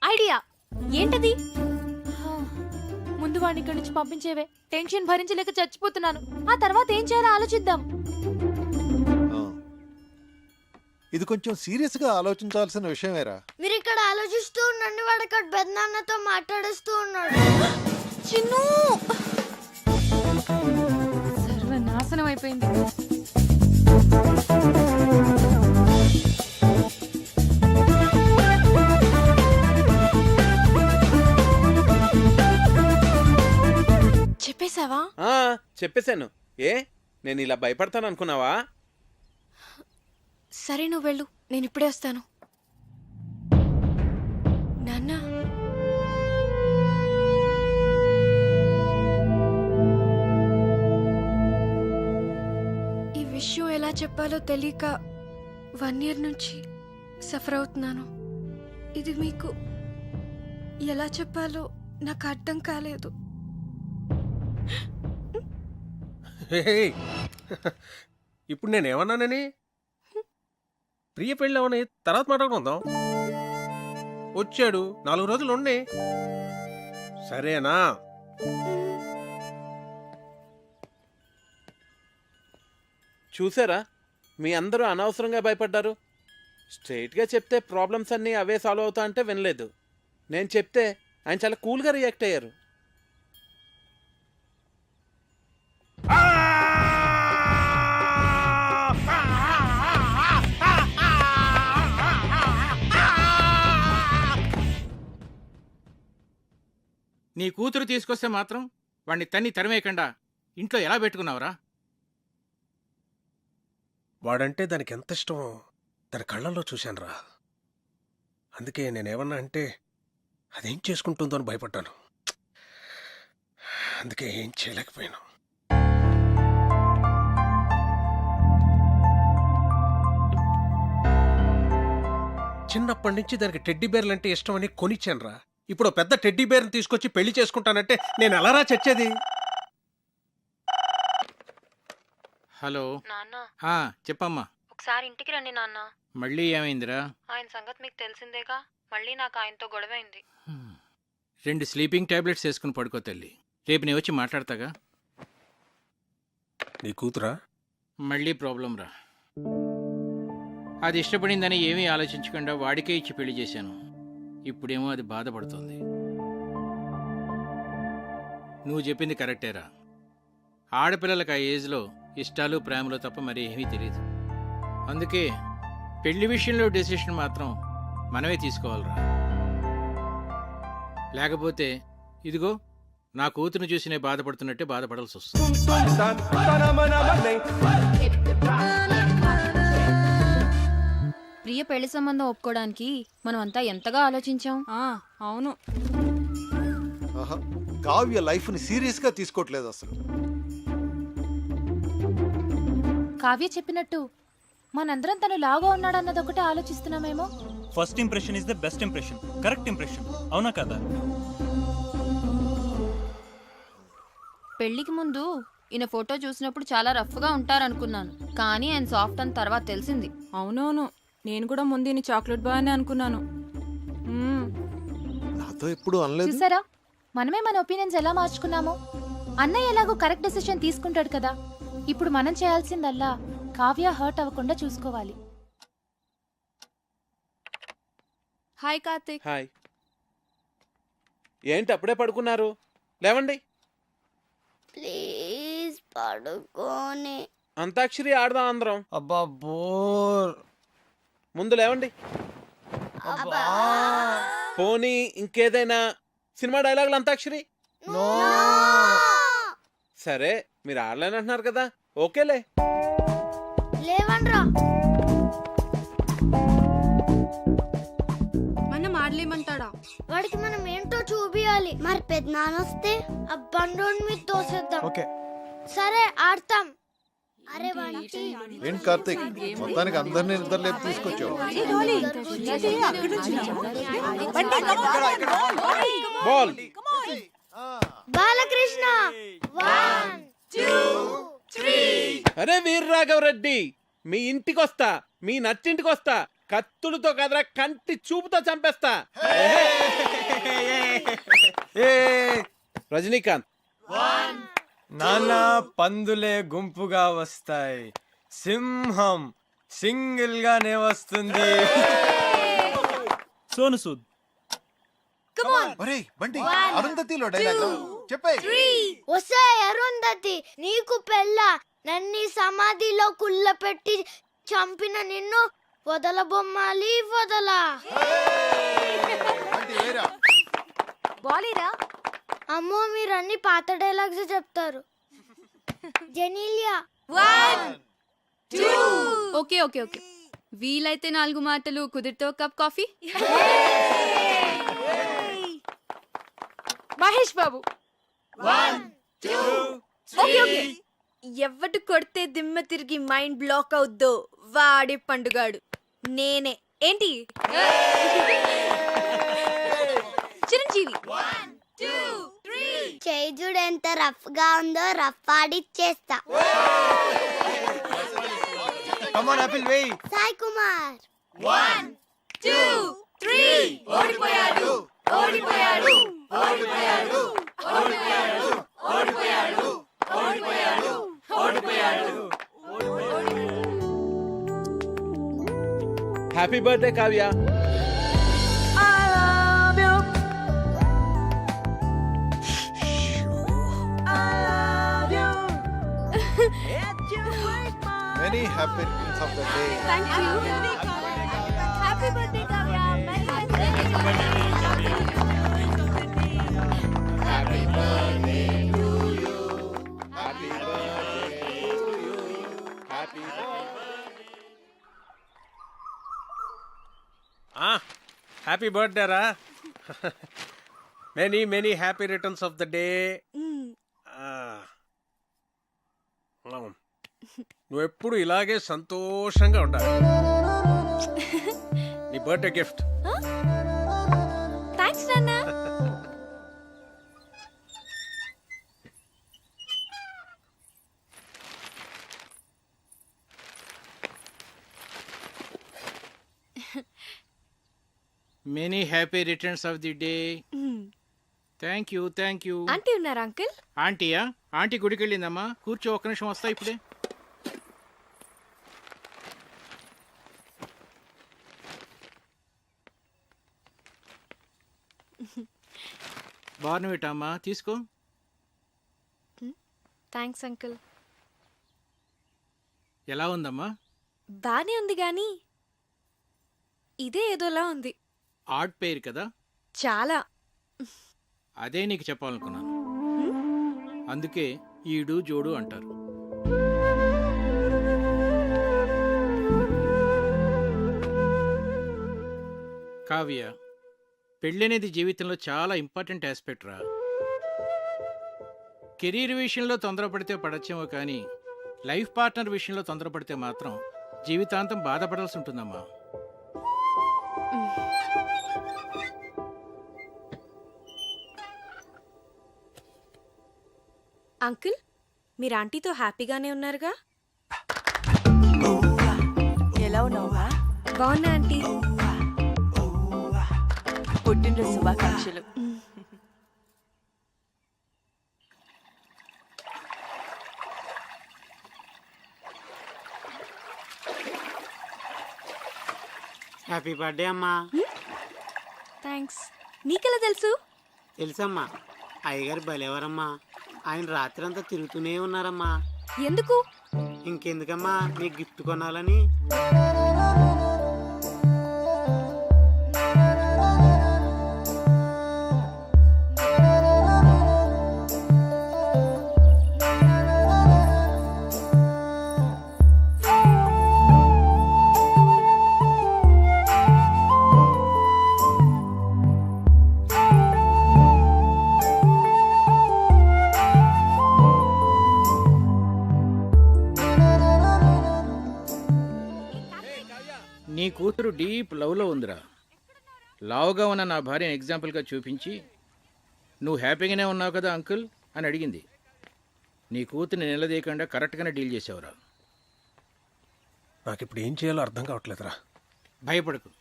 ఐడియా ఏంటది? ముందు వాడిని ఇక్కడి నుంచి పంపించేవే. టెన్షన్ భరించలేక చచ్చిపోతున్నాను. ఆ తర్వాత ఏం చేయాలో ఆలోచిద్దాం. ఇది కొంచెం సీరియస్ గా ఆలోచించాల్సిన విషయమేరా. మీరు ఇక్కడ ఆలోచిస్తూ ఉండండి, వాడు అక్కడ పెద్దనాన్నతో మాట్లాడేస్తూ ఉన్నాడు. చిన్ను, సర్వనాశనం అయిపోయింది. చెప్పేశావా? చెప్పేశాను. ఏ నేను ఇలా భయపడతాను అనుకున్నావా? సరే, నువ్వు వెళ్ళు, నేను ఇప్పుడే వస్తాను. నాన్న, ఈ విషయం ఎలా చెప్పాలో తెలియక 1 year నుంచి సఫర్ అవుతున్నాను. ఇది మీకు ఎలా చెప్పాలో నాకు అర్థం కాలేదు. ఇప్పుడు నేనేమన్నానని? ప్రియ పెళ్ళి అవని తర్వాత మాట్లాడుకుందాం. వచ్చాడు, 4 రోజులు ఉండి, సరేనా? చూసారా, మీ అందరూ అనవసరంగా భయపడ్డారు. స్ట్రైట్గా చెప్తే ప్రాబ్లమ్స్ అన్నీ అవే సాల్వ్ అవుతా అంటే వినలేదు. నేను చెప్తే ఆయన చాలా కూల్గా రియాక్ట్ అయ్యారు. నీ కూతురు తీసుకొస్తే మాత్రం వాడిని తన్ని తరిమేయకుండా ఇంట్లో ఎలా పెట్టుకున్నావురా? వాడంటే దానికి ఎంత ఇష్టమో దాని కళ్ళల్లో చూశానురా. అందుకే నేనేమన్నా అంటే అదేం చేసుకుంటుందో అని భయపడ్డాను. అందుకే ఏం చేయలేకపోయాను. చిన్నప్పటి నుంచి దానికి టెడ్డీ బేర్లు అంటే ఇష్టం అని కొనిచ్చానురా. ఇప్పుడు పెద్ద టెడ్డీ బేర్ని తీసుకొచ్చి పెళ్లి చేసుకుంటానంటే నేను ఎలారా చచ్చేది? హలో నాన్న, చెప్పమ్మా. ఒకసారి ఇంటికి రండి నాన్న. మళ్ళీ ఏమైందిరా? ఆయన సంగతి మీకు తెలిసిందేగా. మళ్ళీ నాకు ఆయనతో గొడవైంది. 2 స్లీపింగ్ టాబ్లెట్స్ వేసుకుని పడుకో తల్లి. రేపు నేను వచ్చి మాట్లాడతాగా. నీ కూతురా? మళ్ళీ ప్రాబ్లం రా. అది ఇష్టపడిందని ఏమీ ఆలోచించకుండా వాడికే ఇచ్చి పెళ్లి చేశాను. ఇప్పుడేమో అది బాధపడుతుంది. నువ్వు చెప్పింది కరెక్టేరా. ఆడపిల్లలకు ఆ ఏజ్లో ఇష్టాలు ప్రేమలు తప్ప మరి ఏమీ తెలియదు. అందుకే పెళ్లి విషయంలో డెసిషన్ మాత్రం మనమే తీసుకోవాలిరా. లేకపోతే ఇదిగో నా కూతురు చూసి నేను బాధపడుతున్నట్టే బాధపడాల్సి వస్తుంది. ప్రియ పెళ్లి సంబంధం ఒప్పుకోవడానికి మనం అంతా ఎంతగా ఆలోచించాం. అవును, కావ్య లైఫ్ ని సీరియస్ గా తీసుకోవట్లేదు అసలు. కావ్య చెప్పినట్టు మనందరం తను లాగా ఉన్నాడన్నది ఒకటే ఆలోచిస్తున్నామేమో. First impression is the best impression. Correct impression, అవునా కదా? పెళ్లికి ముందు ఈయన ఫోటో చూసినప్పుడు చాలా రఫ్ గా ఉంటారనుకున్నాను, కానీ ఆయన సాఫ్ట్ అని తర్వాత తెలిసింది. అవునవును, నేను కూడా ముందు ఈయన చాక్లెట్ బాయ్ అని అనుకున్నాను. నాతో ఎప్పుడు అనలేదు. చూసారా, మనమే మన ఒపీనియన్స్ ఎలా మార్చుకున్నామో. అన్నయ్య ఎలాగో కరెక్ట్ డెసిషన్ తీసుకుంటాడు కదా. ఇప్పుడు మనం చేయాల్సిందల్లా కావ్య హర్ట్ అవ్వకుండా చూసుకోవాలి. హాయ్ కార్తిక్. హాయ్. ఏంటి అప్పుడే పడుకున్నారు? లేవండి. ప్లీజ్ పడుకోని. అంతాక్షరి ఆడదాం అందరం. అబ్బా బోర్. ముందు లేవండి. పోనీ ఇంకేదైనా సినిమా డైలాగులు అంతాక్షరి? సరే, మీరు ఆడలేనంటున్నారు కదా, ఓకేలే. లేవన్రా. మనం ఆడలేమంటాడా? వాడికి మనం ఏంటో చూపియాలి. మరి పెద్దనాన్న వస్తే ఆ బండోని మీద తోసేద్దాం. ఓకే సరే ఆడతాం. అరే వాడికి ఏంటి కార్తీక్, మొత్తానికి అందరినీ నిద్రలేపు తీసుకొచ్చావు. బాల్. బాలకృష్ణ 1 2 3. అరే వీర్రాఘవరెడ్డి, మీ ఇంటికి వస్తా, మీ నచ్చింటికి వస్తా, కత్తులతో కదరా కంటి చూపుతో చంపేస్తా. రజనీకాంత్. నాన్న పందులే గుంపుగా వస్తాయి, సింహం సింగిల్ గానే వస్తుంది. సోను సూద్. ఒరేయ్ బంటి, అరుంధతిలో డైలాగ్ చెప్పే. వస్తే అరుంధతి, నీకు పెళ్ళ నన్ను సమాధిలో కుళ్ళ పెట్టి చంపిన నిన్ను వదల బొమ్మాలి వదలా. బాలీరా. అమ్మో, మీరు అన్ని పాత డైలాగ్స్ చెప్తారు. జెనీలియా 1 2. ఓకే ఓకే ఓకే, వీలైతే 4 మాటలు, కుదిరితే cup coffee. Mahesh Babu 1 2 okay okay. ఎవడు కొడితే దిమ్మ తిరిగి మైండ్ బ్లాక్ అవుద్దో వాడి పండుగాడు నేనే. ఏంటి? చిరంజీవి 1 2 3. చేయి చూడు ఎంత రఫ్ గా ఉందో, రఫ్ ఆడిచ్చేస్తా. కమాన్ ఆపిల్ వేయ్. సాయి కుమార్ 1 2 3. ఓడిపోయాడు ఓడిపోయాడు ఓడిపోయాడు ఓడిపోయాడు ఓడిపోయాడు ఓడిపోయాడు ఓడిపోయాడు. Happy birthday Kavya. Many happy returns of the day. Thank you. Happy birthday Kavya. Happy birthday to you. Happy birthday to you. Happy happy birthday రా. Many many happy returns of the day. నువ్వెప్పుడు ఇలాగే సంతోషంగా ఉండాలి. నీ బర్త్డే గిఫ్ట్. థ్యాంక్స్ నాన్న. Many happy returns of the day. Thank you thank you. Aunty ఉన్నారా uncle? ఆంటీయా? Aunty గుడికి వెళ్ళిందమ్మా. కూర్చో, ఒక్క నిమిషం వస్తా ఇప్పుడే. బార్నవిటా అమ్మా, తీసుకో. Thanks uncle. ఎలా ఉందమ్మా? బానే ఉంది గాని ఇదే ఏదోలా ఉంది. ఆర్ట్ పేరు కదా. చాలా. అదే నీకు చెప్పాలనుకున్నాను. అందుకే ఈడు జోడు అంటారు. కావ్య, పెళ్ళనేది జీవితంలో చాలా ఇంపార్టెంట్ ఆస్పెక్ట్ రా. కెరీర్ విషయంలో తొందరపడితే పడచ్చేమో కానీ లైఫ్ పార్ట్నర్ విషయంలో తొందరపడితే మాత్రం జీవితాంతం బాధపడాల్సి ఉంటుందమ్మా. అంకుల్, మీరు ఆంటీతో హ్యాపీగానే ఉన్నారుగా? ఎలా ఉన్నావా? బాగున్నా ఆంటీ. పుట్టినరోజు శుభాకాంక్షలు. హ్యాపీ బర్త్డే అమ్మా. థ్యాంక్స్. నీకెలా తెలుసు? తెలుసమ్మా, అయ్యగారు భలేవారమ్మా. ఆయన రాత్రి అంతా తిరుగుతూనే ఉన్నారమ్మా. ఎందుకు? ఇంకెందుకమ్మా, నీకు గిఫ్ట్ కొనాలని. నీ కూతురు డీప్ లవ్లో ఉందిరా. లావుగా ఉన్న నా భార్యను ఎగ్జాంపుల్గా చూపించి నువ్వు హ్యాపీగానే ఉన్నావు కదా అంకుల్ అని అడిగింది. నీ కూతుర్ని నిలదీయకుండా కరెక్ట్గానే డీల్ చేసావురా. నాకు ఇప్పుడు ఏం చేయాలో అర్థం కావట్లేదురా. భయపడకు,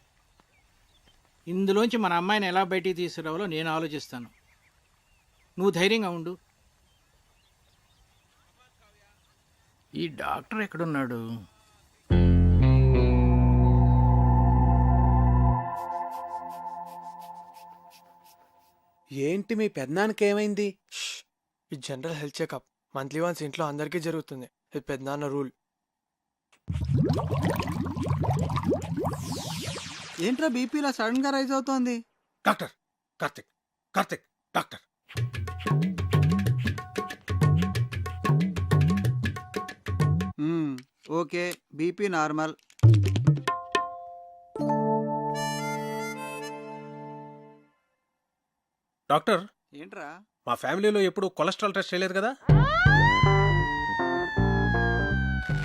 ఇందులోంచి మన అమ్మాయిని ఎలా బయటికి తీసుకురావాలో నేను ఆలోచిస్తాను. నువ్వు ధైర్యంగా ఉండు. ఈ డాక్టర్ ఎక్కడున్నాడు? ఏంటి మీ పెద్దనాన్నకి ఏమైంది? ఇది general health checkup. Monthly once ఇంట్లో అందరికీ జరుగుతుంది. ఇది పెద్దనాన్న రూల్. ఏంట్రా బీపీ ఇలా సడన్ గా రైజ్ అవుతోంది? Doctor Karthik, Karthik doctor. Okay, BP normal. Doctor, ఏంట్రా? మా ఫ్యామిలీలో ఎప్పుడు కొలెస్ట్రాల్ టెస్ట్ చేయలేదు కదా?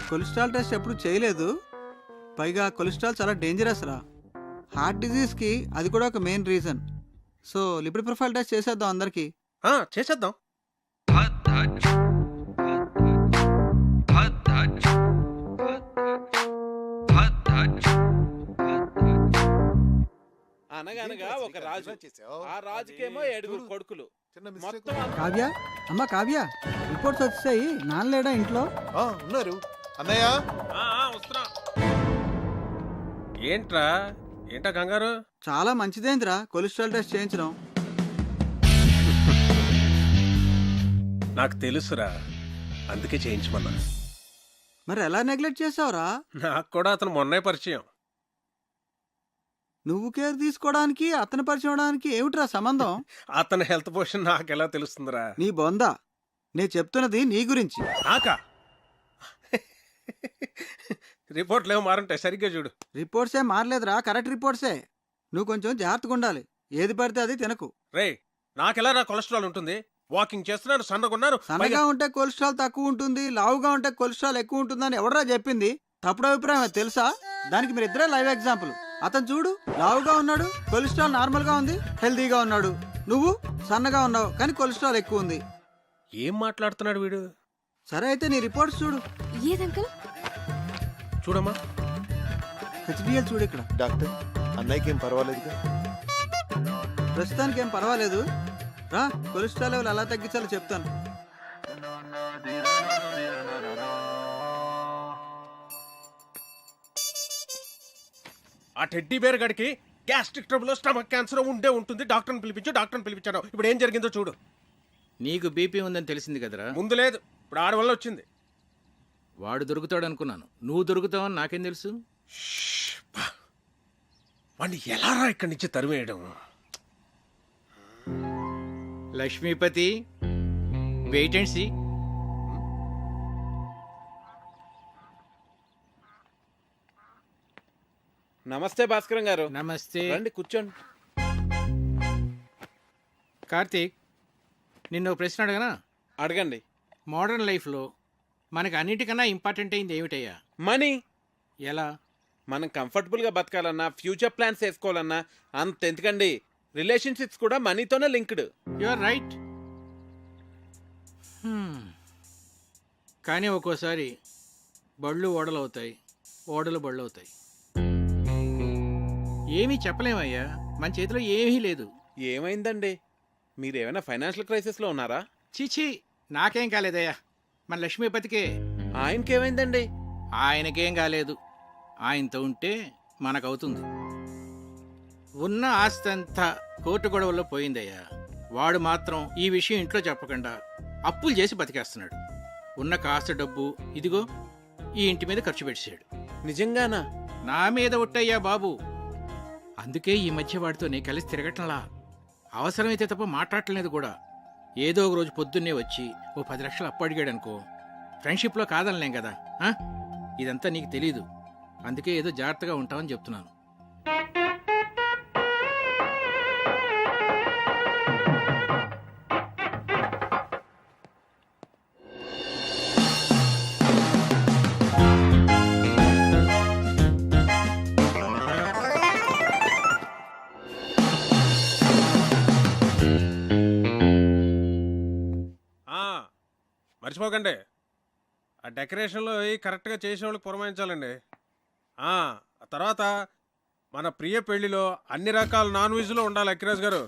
కొలెస్ట్రాల్ టెస్ట్ ఎప్పుడు చేయలేదు. పైగా కొలెస్ట్రాల్ చాలా డేంజరస్ రా. హార్ట్ డిజీజ్కి అది కూడా ఒక main reason. So lipid profile test చేసేద్దాం అందరికి. చేసేద్దాం. అనగనగా ఒక రాజు. ఆ రాజుకేమో 7 కొడుకులు. మొత్తం కావ్య, అమ్మ కావ్య, రిపోర్ట్స్ వచ్చాయి. నాన్నలేడా ఇంట్లో? ఉన్నారు అన్నయ్య. వస్తున్నా. ఏంట్రా, ఏంటా కంగారు? చాలా మంచిదేంద్రా కొలెస్ట్రాల్ టెస్ట్ చేయించడం. నాకు తెలుసురా, అందుకే చేయించమన్నా. మరి ఎలా నెగ్లెక్ట్ చేసావురా? నాకు కూడా అతను మొన్నే పరిచయం. నువ్వు కేర్ తీసుకోవడానికి అతను పరిచయం అవడానికి ఏమిట్రా సంబంధం? అతని హెల్త్ పొజిషన్ నాకెలా తెలుస్తుందిరా? నీ బొందా, నేను చెప్తున్నది నీ గురించి. నాకా? రిపోర్ట్లు ఏమో మారుంటాయి, సరిగ్గా చూడు. రిపోర్ట్సే మారలేదురా, కరెక్ట్ రిపోర్ట్సే. నువ్వు కొంచెం జాగ్రత్తగా ఉండాలి. ఏది పడితే అది తినకు. రే, నాకెలా నా కొలెస్ట్రాల్ ఉంటుంది? వాకింగ్ చేస్తున్నాను, సన్నగున్నాను. సన్నగా ఉంటే కొలెస్ట్రాల్ తక్కువ ఉంటుంది, లావుగా ఉంటే కొలెస్ట్రాల్ ఎక్కువ ఉంటుందని ఎవడరా చెప్పింది? తప్పుడు అభిప్రాయం తెలుసా? దానికి మీరిద్దరే లైవ్ ఎగ్జాంపుల్. అతను చూడు, లావుగా ఉన్నాడు, కొలెస్ట్రాల్ నార్మల్ గా ఉంది, హెల్దీగా ఉన్నాడు. నువ్వు సన్నగా ఉన్నావు కానీ కొలెస్ట్రాల్ ఎక్కువ ఉంది. ఏం మాట్లాడుతున్నాడు వీడు? సరే అయితే నీ రిపోర్ట్స్ చూడు. ఏదంకల్? చూడమ్మా, హెచ్డిఎల్ చూడు. ఇక్కడ డాక్టర్, అన్నయ్యకి ఏం పర్వాలేదుగా? ప్రస్తుతానికి ఏం పర్వాలేదు. రా, కొలెస్ట్రాల్ లెవెల్ ఎలా తగ్గించాలో చెప్తాను. ఆ టెడ్డీ బేర్ గడికి గ్యాస్ట్రిక్ ట్రబుల్, స్టమక్ క్యాన్సర్ ఉండే ఉంటుంది. డాక్టర్ని పిలిపించాను. ఇప్పుడు ఏం జరిగిందో చూడు. నీకు బీపీ ఉందని తెలిసింది కదరా? ముందు లేదు, ఇప్పుడు ఆడి వల్ల వచ్చింది. వాడు దొరుకుతాడు అనుకున్నాను, నువ్వు దొరుకుతావని నాకేం తెలుసు? వాడిని ఎలా రా ఇక్కడి నుంచి తరిమేయడం? Lakshmipati, wait and see. నమస్తే భాస్కరం గారు. నమస్తే. రండి కూర్చోండి. కార్తీక్, నిన్ను ప్రశ్న అడగనా? అడగండి. మోడర్న్ లైఫ్లో మనకు అన్నిటికన్నా ఇంపార్టెంట్ అయింది ఏమిటయ్యా? మనీ. ఎలా? మనం కంఫర్టబుల్గా బతకాలన్నా, ఫ్యూచర్ ప్లాన్స్ వేసుకోవాలన్నా అంత ఎందుకండి, రిలేషన్షిప్స్ కూడా మనీతోనే లింక్డ్. You are right. కానీ ఒక్కోసారి బళ్ళు ఓడలు అవుతాయి, ఓడలు బళ్ళు అవుతాయి. ఏమీ చెప్పలేమయ్యా, మన చేతిలో ఏమీ లేదు. ఏమైందండి? మీరేమైనా ఫైనాన్షియల్ క్రైసిస్లో ఉన్నారా? చీచీ, నాకేం కాలేదయ్యా, మన లక్ష్మీపతికే. ఆయనకేమైందండి? ఆయనకేం కాలేదు. ఆయనతో ఉంటే మనకవుతుంది. ఉన్న ఆస్తి అంతా కోర్టు గొడవల్లో పోయిందయ్యా. వాడు మాత్రం ఈ విషయం ఇంట్లో చెప్పకుండా అప్పులు చేసి బతికేస్తున్నాడు. ఉన్న కాస్త డబ్బు ఇదిగో ఈ ఇంటి మీద ఖర్చు పెట్టాడు. నిజంగానా? నా మీద ఒట్టయ్యా బాబు. అందుకే ఈ మధ్య వాడితో నేను కలిసి తిరగటంలా. అవసరమైతే తప్ప మాట్లాడలేదు కూడా. ఏదో ఒక రోజు పొద్దున్నే వచ్చి ఓ 10 లక్షలు అప్పు అడిగాడు అనుకో, ఫ్రెండ్షిప్లో కాదనలేం కదా. ఇదంతా నీకు తెలీదు, అందుకే ఏదో జాగ్రత్తగా ఉంటామని చెప్తున్నాను. మర్చిపోకండి, ఆ డెకరేషన్లో కరెక్ట్గా చేసే వాళ్ళకి పురమాయించాలండి. ఆ తర్వాత మన ప్రియ పెళ్లిలో అన్ని రకాల నాన్ వెజ్లో ఉండాలి అక్కిరాజ్ గారు.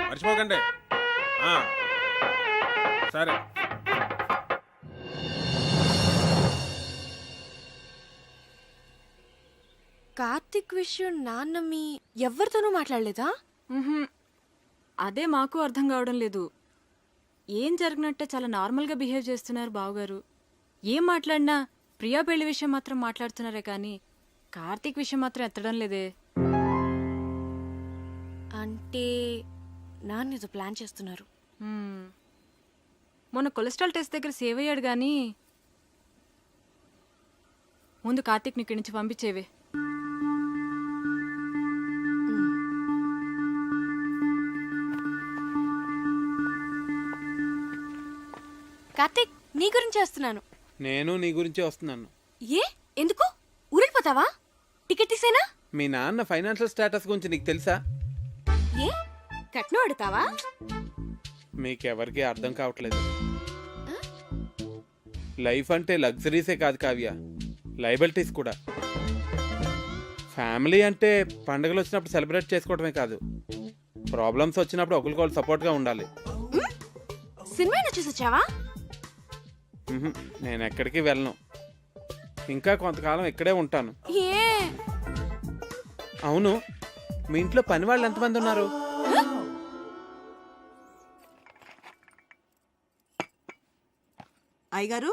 మర్చిపోకండి. సరే. కార్తిక్ విషయం నాన్న మీ ఎవరితోనూ మాట్లాడలేదా? అదే మాకు అర్థం కావడం లేదు. ఏం జరిగినట్టే చాలా నార్మల్గా బిహేవ్ చేస్తున్నారు బావగారు. ఏం మాట్లాడినా ప్రియా పెళ్లి విషయం మాత్రం మాట్లాడుతున్నారే కానీ కార్తీక్ విషయం మాత్రం ఎత్తడం లేదే. అంటే నాన్న ఏదో ప్లాన్ చేస్తున్నారు. మొన్న కొలెస్ట్రాల్ టెస్ట్ దగ్గర సేవ్ అయ్యాడు కానీ ముందు కార్తీక్ని ఇక్కడి నుంచి పంపించేవే. కార్తీక్, నీ గురించి వస్తున్నాను. నేను నీ గురించే వస్తున్నాను. ఏ ఎందుకు ఊరెళ్ళిపోతావా? టికెట్ తీసేనా? మీ నాన్న ఫైనాన్షియల్ స్టేటస్ గురించి నీకు తెలుసా? ఏ కట్నం అడుగుతావా? మీకెవరికి అర్థం కావట్లేదు. లైఫ్ అంటే లగ్జరీసే కాదు కావ్య, లయబిలిటీస్ కూడా. ఫ్యామిలీ అంటే పండుగలు వచ్చినప్పుడు సెలబ్రేట్ చేసుకోవడమే కాదు, ప్రాబ్లమ్స్ వచ్చినప్పుడు ఒకరికొకరు సపోర్ట్గా ఉండాలి. సినిమా చూసి వచ్చావా? నేను ఎక్కడికి వెళ్ళను, ఇంకా కొంతకాలం ఇక్కడే ఉంటాను. అవును, మీ ఇంట్లో పని వాళ్ళు ఎంతమంది ఉన్నారు? అయ్యగారు,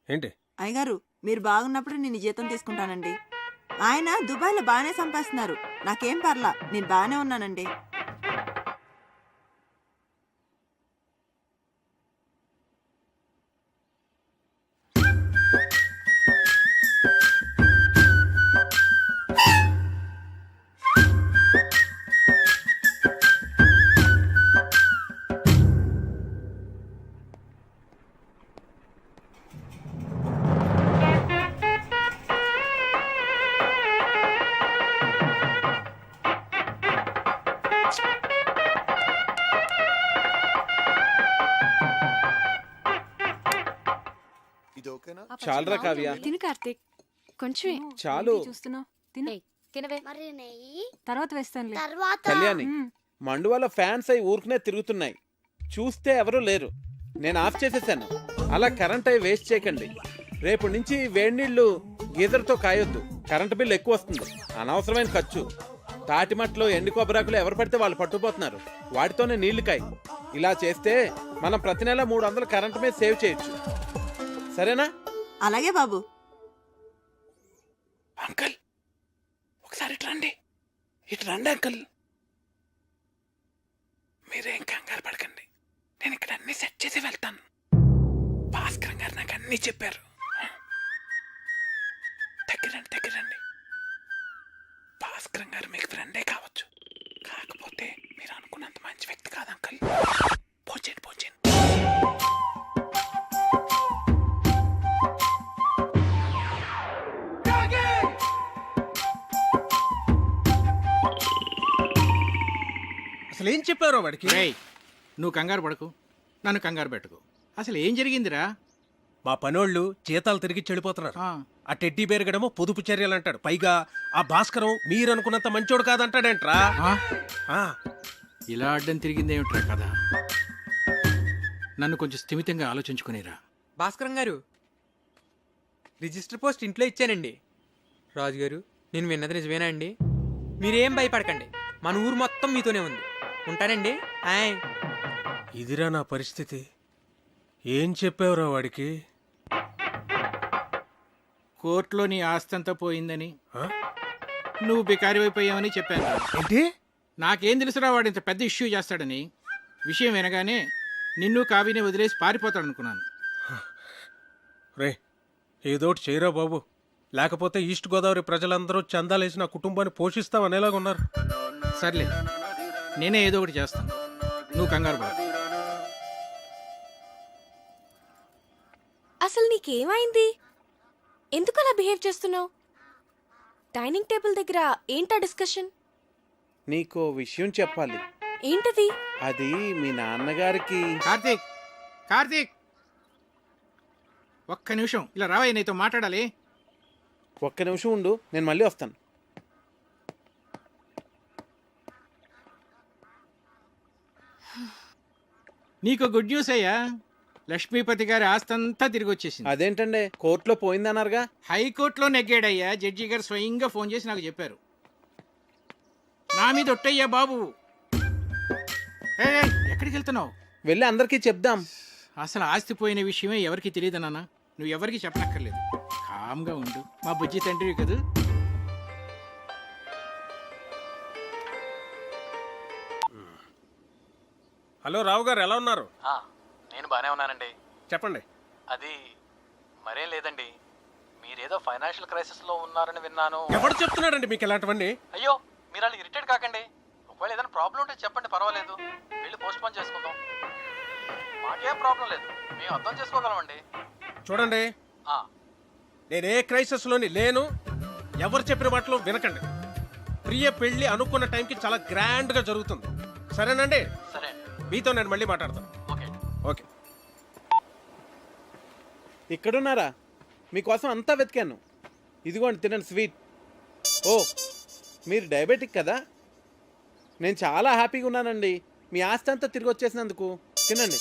ఏంటి? అయ్యగారు, మీరు బాగున్నప్పుడు నేను జీతం తీసుకుంటానండి. ఆయన దుబాయ్లో బాగానే సంపాదిస్తున్నారు, నాకేం పర్లా, నేను బాగానే ఉన్నానండి. చాలురా కావ్య. తిను కార్తీక్, కొంచెమే చాలు. చూస్తున్నావు, తిను. మరి నెయ్యి తర్వాత వేస్తానులే. కళ్యాణి, మండువాల ఫ్యాన్స్ అయి ఊరుకునే తిరుగుతున్నాయి, చూస్తే ఎవరూ లేరు. నేను ఆఫ్ చేసేసాను. అలా కరెంట్ అయి వేస్ట్ చేయకండి. రేపు నుంచి వేడి నీళ్లు గీజర్తో కాయొద్దు, కరెంటు బిల్లు ఎక్కువ వస్తుంది, అనవసరమైన ఖర్చు. తాటిమట్లో ఎండు కొబ్బరాకులు ఎవరు పడితే వాళ్ళు పట్టుకుపోతున్నారు, వాటితోనే నీళ్లు కాయి. ఇలా చేస్తే మనం ప్రతి నెల 300 కరెంటు మీద సేవ్ చేయొచ్చు. సరేనా? అలాగే బాబు. అంకల్, ఒకసారి ఇటు రండి. ఇటు రండి అంకల్. మీరేం కంగారు పడకండి, నేను ఇక్కడ అన్ని సెట్ చేసి వెళ్తాను. భాస్కర్ గారు నాకు అన్ని చెప్పారు. దగ్గరండి. భాస్కర్ గారు మీకు ఫ్రెండే కావచ్చు, కాకపోతే మీరు అనుకున్నంత మంచి వ్యక్తి కాదు అంకల్. పోంచండి. అసలు ఏం చెప్పారో వాడికి? నువ్వు కంగారు పడకు, నన్ను కంగారు పెట్టుకు. అసలు ఏం జరిగిందిరా? మా పనోళ్ళు జీతాలు తిరిగి చెడిపోతున్నారు. ఆ టెడ్డీ బేరగడమో పొదుపు చర్యలు అంటాడు. పైగా ఆ భాస్కరం మీరనుకున్నంత మంచోడు కాదంటాడేంట్రా. ఇలా అడ్డం తిరిగిందేమిట్రా కదా? నన్ను కొంచెం స్థిమితంగా ఆలోచించుకునేరా. భాస్కరం గారు, రిజిస్టర్ పోస్ట్ ఇంట్లో ఇచ్చానండి. రాజు గారు, నేను విన్నది నిజమేనా అండి? మీరేం భయపడకండి, మన ఊరు మొత్తం మీతోనే ఉంది. ఉంటానండి. ఆయ్. ఇదిరా నా పరిస్థితి. ఏం చెప్పావురా వాడికి? కోర్టులో నీ ఆస్తంతా పోయిందని, నువ్వు బికారివైపోయావని చెప్పాను. ఏంటి? నాకేం తెలుసురా వాడు ఇంత పెద్ద ఇష్యూ చేస్తాడని. విషయం వినగానే నిన్ను కావిని వదిలేసి పారిపోతాడనుకున్నాను. రే, ఏదోటి చేయరా బాబు, లేకపోతే ఈస్ట్ గోదావరి ప్రజలందరూ చందాలేసి నా కుటుంబాన్ని పోషిస్తామనేలాగా ఉన్నారు. సర్లే, నేనే ఏదో ఒకటి చేస్తాను, నువ్వు కంగారు పడ. అసలు నీకేమైంది? ఎందుకు అలా బిహేవ్ చేస్తున్నావు? డైనింగ్ టేబుల్ దగ్గర ఏంటా డిస్కషన్? నీకో విషయం చెప్పాలి. ఏంటది? అది మీ నాన్నగారికి. కార్తీక్, కార్తీక్, ఒక్క నిమిషం ఇలా రావయ్య, నీతో మాట్లాడాలి. ఒక్క నిమిషం ఉండు, నేను మళ్ళీ వస్తాను. నీకు గుడ్ న్యూస్ అయ్యా, లక్ష్మీపతి గారి ఆస్తంతా తిరిగి వచ్చేసింది. అదేంటండి, కోర్టులో పోయిందన్నారుగా? హైకోర్టులో నెగ్గాడయ్యా. జడ్జి గారు స్వయంగా ఫోన్ చేసి నాకు చెప్పారు. నా మీద ఒట్టయ్యా బాబు. ఎక్కడికి వెళ్తున్నావు? వెళ్ళి అందరికీ చెప్దాం. అసలు ఆస్తి పోయిన విషయమే ఎవరికి తెలియదు నాన్న. నువ్వు ఎవరికి చెప్పనక్కర్లేదు, కామ్గా ఉండు. మా బుజ్జి తండ్రివి కదా. హలో రావు గారు, ఎలా ఉన్నారు? నేను బానే ఉన్నానండి. చెప్పండి. అది మరేం లేదండి, మీరేదో ఫైనాన్షియల్ క్రైసిస్ లో ఉన్నారని విన్నాను. ఎవడు చెప్తున్నాడండి మీకు ఇలాంటివన్నీ? అయ్యో, మీరు అలా ఇరిటేట్ కాకండి. ఒకవేళ ఏదైనా ప్రాబ్లం ఉంటే చెప్పండి, పర్వాలేదు. వెళ్ళి పోస్ట్ పోన్ చేసుకుందాం. మాకేం ప్రాబ్లం లేదు, మేము అర్థం చేసుకోగలమండి. చూడండి, నేనే క్రైసిస్లోని లేను. ఎవరు చెప్పిన మాటలు వినకండి. ప్రియ పెళ్లి అనుకున్న టైంకి చాలా గ్రాండ్గా జరుగుతుంది. సరేనండి? సరే, మీతో నేను మళ్ళీ మాట్లాడతాను. Okay okay. ఇక్కడున్నారా? మీకోసం అంతా వెతికాను. ఇదిగోండి, తినండి స్వీట్. ఓ, మీరు డయాబెటిక్ కదా? నేను చాలా హ్యాపీగా ఉన్నానండి మీ ఆస్తి అంతా తిరిగి వచ్చేసినందుకు. తినండి.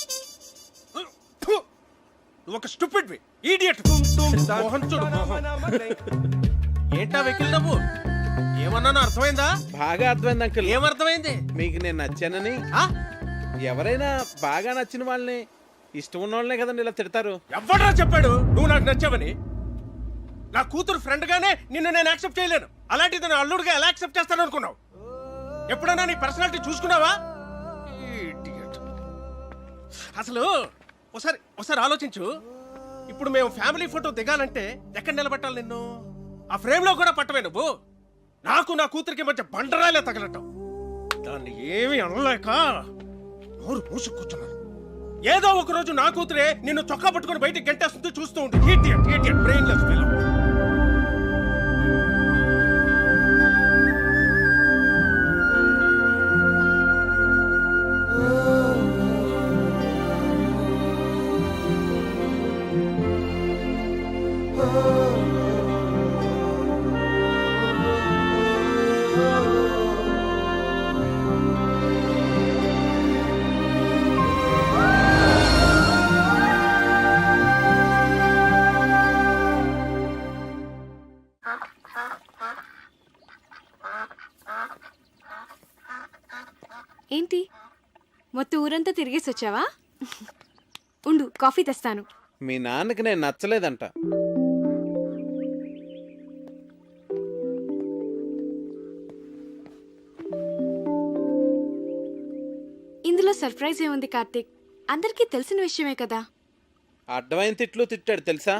ఒక స్టూపిడ్ ఇడియట్. మోహన్ చూడు, మోహన్. ఏంటా వెకిల్ నవ్వు? ఏమన్నానో అర్థమైందా? బాగా అర్థమైంది అంకుల్. ఏమర్థమైంది? మీకు నేను నచ్చానని. ఎవరైనా బాగా నచ్చిన వాళ్ళని, ఇష్టం ఉన్న వాళ్ళనే కదండి ఇలా తిడతారు. ఎవడ్రా చెప్పాడు నువ్వు నాకు నచ్చావని? నా కూతురు ఫ్రెండ్ గానే నిన్ను నేను యాక్సెప్ట్ చేయలేను. అలాంటిది నా అల్లుడుగా ఎలా యాక్సెప్ట్ చేస్తాను అనుకున్నావు? ఎప్పుడైనా నీ పర్సనాలిటీ చూసుకున్నావా? అసలు ఒకసారి ఆలోచించు. ఇప్పుడు మేము ఫ్యామిలీ ఫోటో దిగాలంటే ఎక్కడ నిలబెట్టాలి నిన్ను? ఆ ఫ్రేమ్ లో కూడా పట్టవే నువ్వు. నాకు నా కూతురికి మధ్య బండరాలే తగలటం. దాన్ని ఏమీ అనలేక నోరు మూసు కూర్చున్నాను. ఏదో ఒక రోజు నా కూతురే నిన్ను చొక్కా పట్టుకుని బయటికి గంటేస్తుంది, చూస్తూ ఉండు. Brainless fellow. ఏంటి, మొత్తం ఊరంతా తిరిగేసి వచ్చావా? ఉండు, కాఫీ తెస్తాను. మీ నాన్నకి నేను నచ్చలేదంట. ఇందులో సర్ప్రైజ్ ఏముంది కార్తీక్? అందరికీ తెలిసిన విషయమే కదా. అడ్డమైన తిట్లు తిట్టాడు తెలుసా?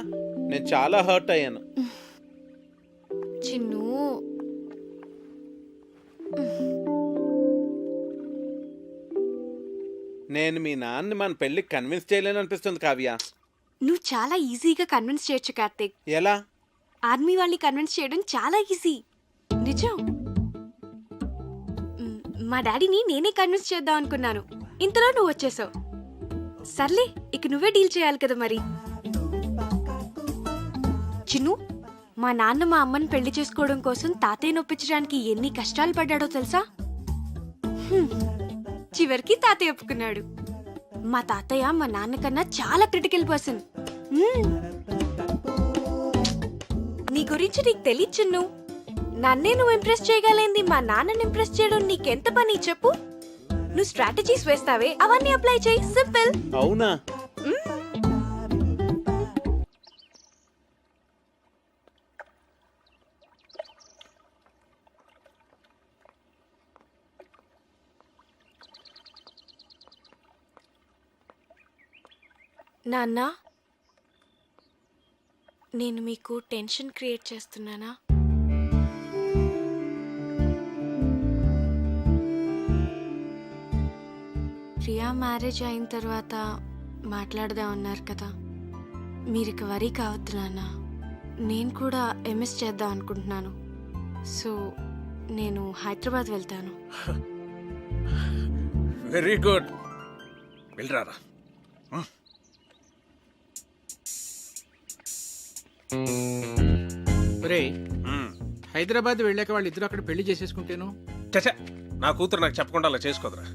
నేను చాలా హర్ట్ అయ్యాను. చిన్ను, నేను మీ నాన్నని మన పెళ్లికి కన్విన్స్ చేయలేను అనిపిస్తుంది కావ్య. నువ్వు చాలా ఈజీగా కన్విన్స్ చేయొచ్చు కార్తీక్. ఎలా? ఆర్మీ వాళ్ళని కన్విన్స్ చేయడం చాలా ఈజీ. నిజం. మా డాడీని నేనే కన్విన్స్ చేద్దాం అనుకున్నాను, ఇంతలో నువ్వు వచ్చేసావు. సర్లే, ఇక నువ్వే డీల్ చేయాలి కదా మరి. చిన్ను, మా నాన్న మా అమ్మని పెళ్లి చేసుకోవడం కోసం తాతయ్య నొప్పించడానికి ఎన్ని కష్టాలు పడ్డాడో తెలుసా? చివరికి తాతయ్య ఒప్పుకున్నాడు. మా తాతయ్య మా నాన్న కన్నా చాలా క్రిటికల్ పర్సన్. నీ గురించి నీకు తెలియదు చిన్ను. నన్నే నువ్వు ఇంప్రెస్ చేయగలిగింది మా నాన్నని ఇంప్రెస్ చేయడం నీకెంత పని చెప్పు. నువ్వు స్ట్రాటజీస్ వేస్తావే, అవన్నీ అప్లై చేయి, సింపుల్. అవునా? నాన్న, నేను మీకు టెన్షన్ క్రియేట్ చేస్తున్నానా? ప్రియా మ్యారేజ్ అయిన తర్వాత మాట్లాడదాం అన్నారు కదా, మీరు ఇక వరీ కావద్దు నాన్న. నేను కూడా ఎంఎస్ చేద్దాం అనుకుంటున్నాను. సో నేను హైదరాబాద్ వెళ్తాను. Very good, వెళ్ళరారా. హైదరాబాద్ వెళ్ళాక వాళ్ళిద్దరూ అక్కడ పెళ్లి చేసేసుకుంటేను. చచ్చా, నా కూతురు నాకు చెప్పకుండా అలా చేసుకోదురా.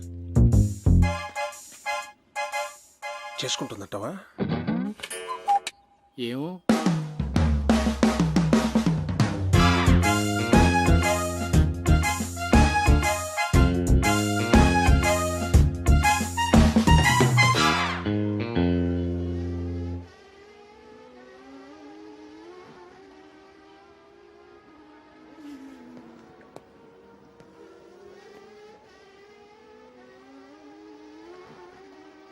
చేసుకుంటుందట్టవా? ఏమో.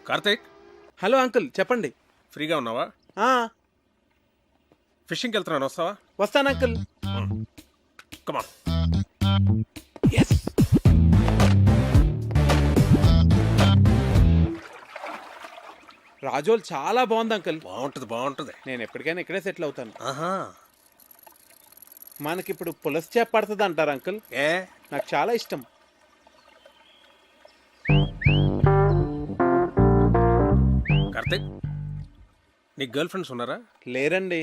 కార్తీక్, హలో అంకుల్, చెప్పండి. ఫ్రీగా ఉన్నావా? ఫిషింగ్కి వెళ్తున్నాను, వస్తావా? వస్తాను అంకుల్. కమా. రాజోల్ చాలా బాగుంది అంకుల్. బాగుంటుంది బాగుంటుంది. నేను ఎప్పటికైనా ఇక్కడే సెటిల్ అవుతాను. ఆహా, మనకిప్పుడు పులస చేప పడుతుంది అంటారు అంకుల్. నాకు చాలా ఇష్టం. కార్తీక్, నీకు గర్ల్ ఫ్రెండ్స్ ఉన్నారా? లేరండి.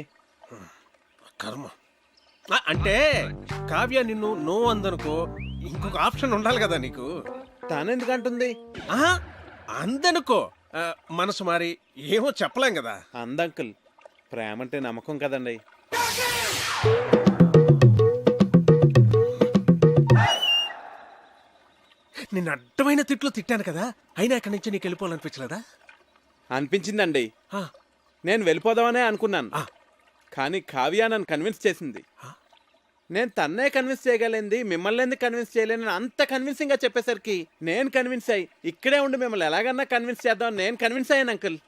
కర్మ. అంటే కావ్య నిన్ను నో అందనుకో, ఇంకొక ఆప్షన్ ఉండాలి కదా నీకు. తానెందుకంటుంది? అందనుకో, మనసు మారి ఏమో చెప్పలేం కదా. అందంకుల్, ప్రేమ అంటే నమ్మకం కదండి. నిన్ను అడ్డమైన తిట్లు తిట్టాను కదా, అయినా ఇక్కడి నుంచి నీకు వెళ్ళిపోవాలనిపించలేదా? అనిపించిందండి. నేను వెళ్ళిపోదామనే అనుకున్నాను, కానీ కావ్య నన్ను కన్విన్స్ చేసింది. నేను తన్నే కన్విన్స్ చేయగలిగింది, మిమ్మల్ని ఎందుకు కన్విన్స్ చేయలేను అంత కన్విన్సింగ్గా చెప్పేసరికి నేను కన్విన్స్ అయ్యి ఇక్కడే ఉండి మిమ్మల్ని ఎలాగన్నా కన్విన్స్ చేద్దామని నేను కన్విన్స్ అయ్యాను అంకుల్.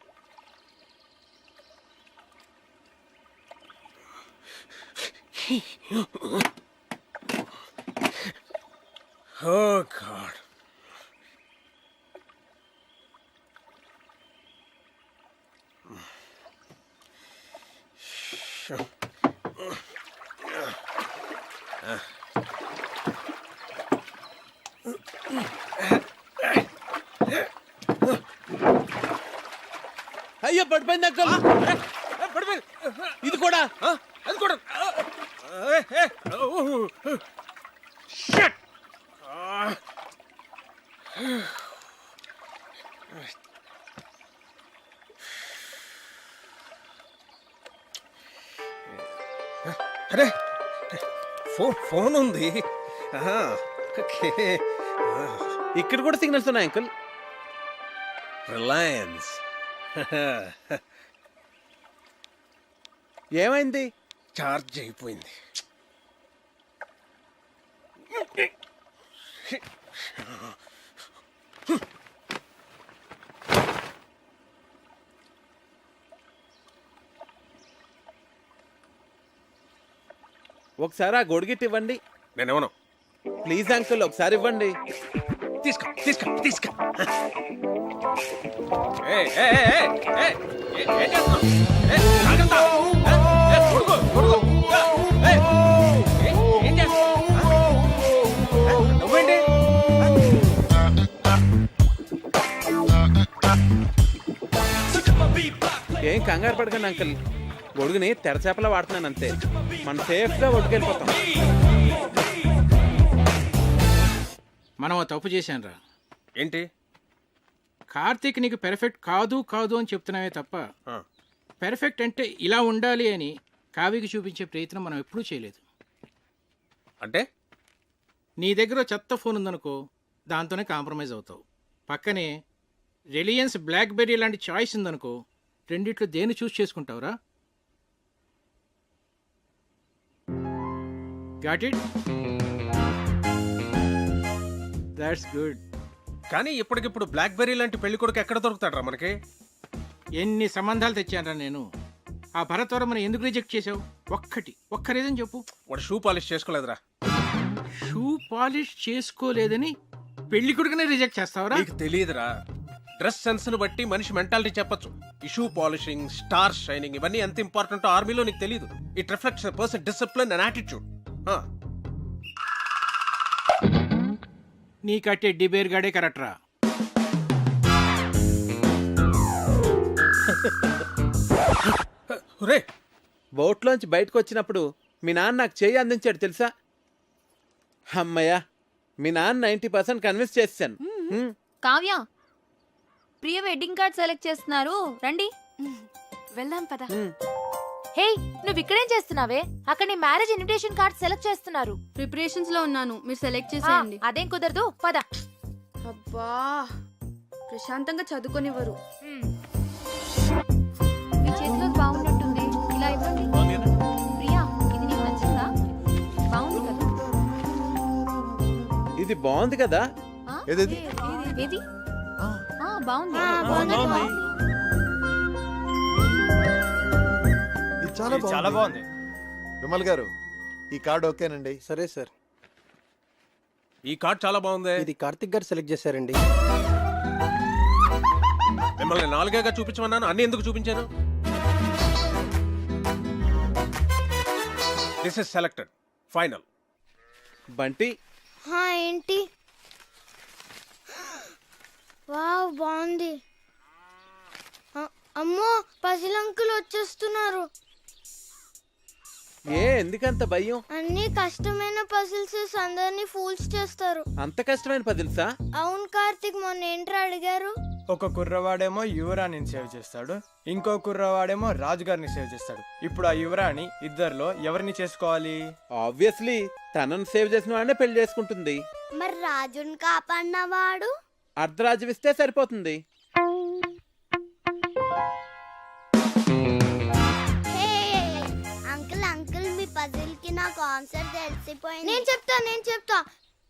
Oh God. అయ్యో, పడిపోయింది అంకుల్. ఇది కూడా అది కూడా. అరే, ఫోన్ ఉంది. ఇక్కడ కూడా సిగ్నల్స్ ఉన్నాయి అంకుల్. రిలయన్స్. ఏమైంది? చార్జ్ అయిపోయింది. ఒకసారి ఆ గొడుగిట్ ఇవ్వండి. నేనేమన్నా? ప్లీజ్ అంకుల్, ఒకసారి ఇవ్వండి. తీసుకో తీసుకో తీసుకో. నువ్వేంటి ఏం కంగారు పడకండి అంకుల్, గొడుగుని తెరచేపలా వాడుతున్నాను అంతే. మనం సేఫ్గా ఒడ్డుకెళ్ళిపోతాం. మనం ఆ తప్పు చేశానురా. ఏంటి? కార్తీక్ నీకు పెర్ఫెక్ట్ కాదు కాదు అని చెప్తున్నావే తప్ప పెర్ఫెక్ట్ అంటే ఇలా ఉండాలి అని కావ్యకి చూపించే ప్రయత్నం మనం ఎప్పుడూ చేయలేదు. అంటే నీ దగ్గర చెత్త ఫోన్ ఉందనుకో, దాంతోనే కాంప్రమైజ్ అవుతావు. పక్కనే రిలయన్స్ బ్లాక్బెర్రీ లాంటి చాయిస్ ఉందనుకో, రెండిట్లో దేన్ని చూస్ చేసుకుంటావురా? Got it? That's good. కానీ ఇప్పటికిప్పుడు బ్లాక్బెర్రీ లాంటి పెళ్లి కొడుకు ఎక్కడ దొరుకుతాడరా మనకి? ఎన్ని సంబంధాలు తెచ్చానరా నేను. ఆ భరత్వరమని ఎందుకు రిజెక్ట్ చేసావు? ఒక్క రీజన్ చెప్పు. వాడు షూ పాలిష్ చేసుకోలేదురా. షూ పాలిష్ చేసుకోలేదని పెళ్లి కొడుకునే రిజెక్ట్ చేస్తావరా? నీకు తెలియదురా, డ్రెస్ సెన్స్ ను బట్టి మనిషి మెంటాలిటీ చెప్పొచ్చు. ఈ షూ పాలిషింగ్, స్టార్ షైనింగ్ ఇవన్నీ ఎంత ఇంపార్టెంట్ ఆర్మీలో నీకు తెలియదు. It reflects person discipline and attitude. నీ కట్టే డిబేర్ గాడే కరెక్ట్ రా. బోట్లోంచి బయటకు వచ్చినప్పుడు మీ నాన్న నాకు చేయి అందించాడు తెలుసా? అమ్మయ్యా, మీ నాన్న 90% కన్విన్స్ చేశాను. కావ్య, ప్రియ వెడ్డింగ్ కార్డ్ సెలెక్ట్ చేస్తున్నారు, రండి వెళ్దాం పద. హే, నువ్వు ఇక్కడేం చేస్తున్నావే? అక్కడ నీ మ్యారేజ్ ఇన్విటేషన్ కార్డ్ సెలెక్ట్ చేస్తున్నారు. ప్రిపరేషన్స్ లో ఉన్నాను, మీరు సెలెక్ట్ చేసేయండి. అదేం కుదరదు, పద. అబ్బా, ప్రశాంతంగా చదువుకొనివ్వరు. మీ చేతిలో బాగున్నట్టుంది, ఇలా ఇవ్వండి. ప్రియా, ఇది నీకు నచ్చిందా? బాగుంది కదా? ఇది బాగుంది కదా? ఏది? బాగుంది. చాలా బాగుంది. విమల్ గారు, ఈ కార్డు ఓకేనండి? సరే సార్. ఈ కార్డ్ చాలా బాగుంది. ఇది కార్తిక్ గారు సెలెక్ట్ చేశారండి. మిమ్మల్ని 4గా చూపించమన్నాను, అన్ని ఎందుకు చూపించాను? This is selected, final. Bunty, ఏంటి? వావ్, బాగుంది. అమ్మో, పజిల్ అంకుల్ వచ్చేస్తున్నారు. ఎందుకంత భయం? అన్ని కష్టమైన పజిల్స్ అందరినీ ఫూల్స్ చేస్తారు. అంత కష్టమైన పజిల్సా? అవును కార్తిక్, మొన్న ఏంట్రా అడిగారు? ఒక కుర్రవాడేమో యువరాణిని సేవ్ చేస్తాడు, ఇంకో కుర్రవాడేమో రాజుగారిని సేవ్ చేస్తాడు. ఇప్పుడు ఆ యువరాణి ఇద్దరిలో ఎవరిని చేసుకోవాలి? ఆబ్వియస్లీ తనను సేవ్ చేసిన వాడినే పెళ్లి చేసుకుంటుంది. మరి రాజుని కాపాడినవాడు? అర్ధరాజు ఇస్తే సరిపోతుంది. అంకుల్, మీ పజిల్ కి నాకు ఆన్సర్ తెలిసిపోయింది. నేను చెప్తా.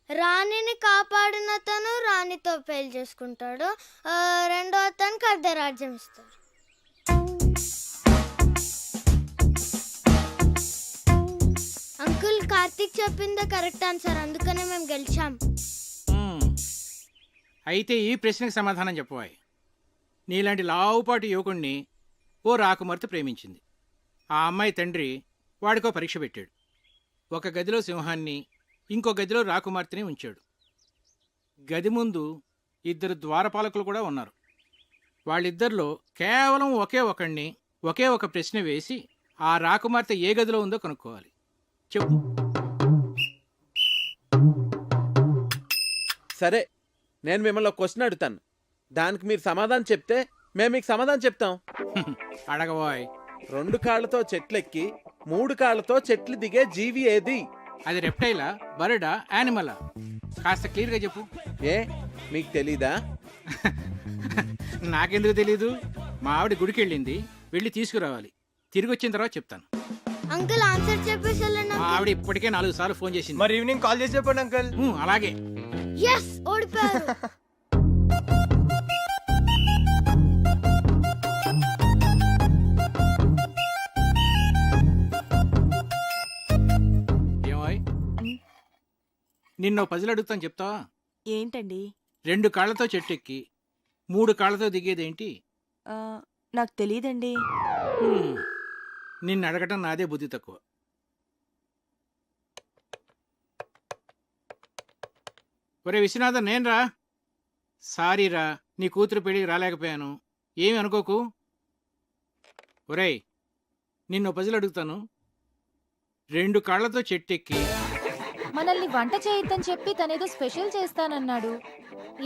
రాణిని కాపాడిన తను రాణితో పెళ్లి చేసుకుంటాడు, రెండో అతనికి అర్ధరాజ్యం ఇస్తాడు. అంకుల్, కార్తీక్ చెప్పిందే కరెక్ట్ ఆన్సర్, అందుకనే మేము గెలిచాం. అయితే ఈ ప్రశ్నకు సమాధానం చెప్పవాయి. నీలాంటి లావుపాటి యువకుణ్ణి ఓ రాకుమార్తె ప్రేమించింది. ఆ అమ్మాయి తండ్రి వాడికో పరీక్ష పెట్టాడు. ఒక గదిలో సింహాన్ని, ఇంకో గదిలో రాకుమార్తెని ఉంచాడు. గది ముందు 2 ద్వారపాలకులు కూడా ఉన్నారు. వాళ్ళిద్దరిలో కేవలం ఒకే ఒక ప్రశ్న వేసి ఆ రాకుమార్తె ఏ గదిలో ఉందో కనుక్కోవాలి. చెప్పు. సరే, నేను మిమ్మల్ని ఒక క్వశ్చన్ అడుగుతాను, దానికి మీరు సమాధానం చెప్తే మేము మీకు సమాధానం చెప్తాం. అడగబోయ్. 2 కాళ్ళతో చెట్లెక్కి 3 కాళ్ళతో చెట్లు దిగే జీవి ఏది? అది రెప్టైలా, బర్డా, యానిమలా? కాస్త క్లియర్గా చెప్పు. మీకు తెలీదా? నాకెందుకు తెలీదు? మా ఆవిడ గుడికి వెళ్ళింది, వెళ్ళి తీసుకురావాలి. తిరిగి వచ్చిన తర్వాత చెప్తాను. అంకుల్, ఆన్సర్ చెప్పేసి మా ఆవిడ ఇప్పటికే 4 సార్లు ఫోన్ చేసింది. మరి ఈవినింగ్ కాల్ చేసి చెప్పండి అంకుల్. అలాగే. ఓడిపోయారు. ఏమాయ్, నిన్న పజిల్ అడుగుతాను, చెప్తావా? ఏంటండి? 2 కాళ్ళతో చెట్టెక్కి 3 కాళ్ళతో దిగేదేంటి? నాకు తెలియదండి. నిన్ను అడగటం నాదే బుద్ధి తక్కువ. ఒరే విశ్వనాథన్, నేనురా. సారీరా, నీ కూతురు పెళ్ళికి రాలేకపోయాను, ఏమి అనుకోకు. ఒరేయ్, నిన్ను పజిల్ అడుగుతాను. 2 కాళ్లతో చెట్టెక్కి మనల్ని వంట చేయొద్దని చెప్పి తనేదో స్పెషల్ చేస్తానన్నాడు.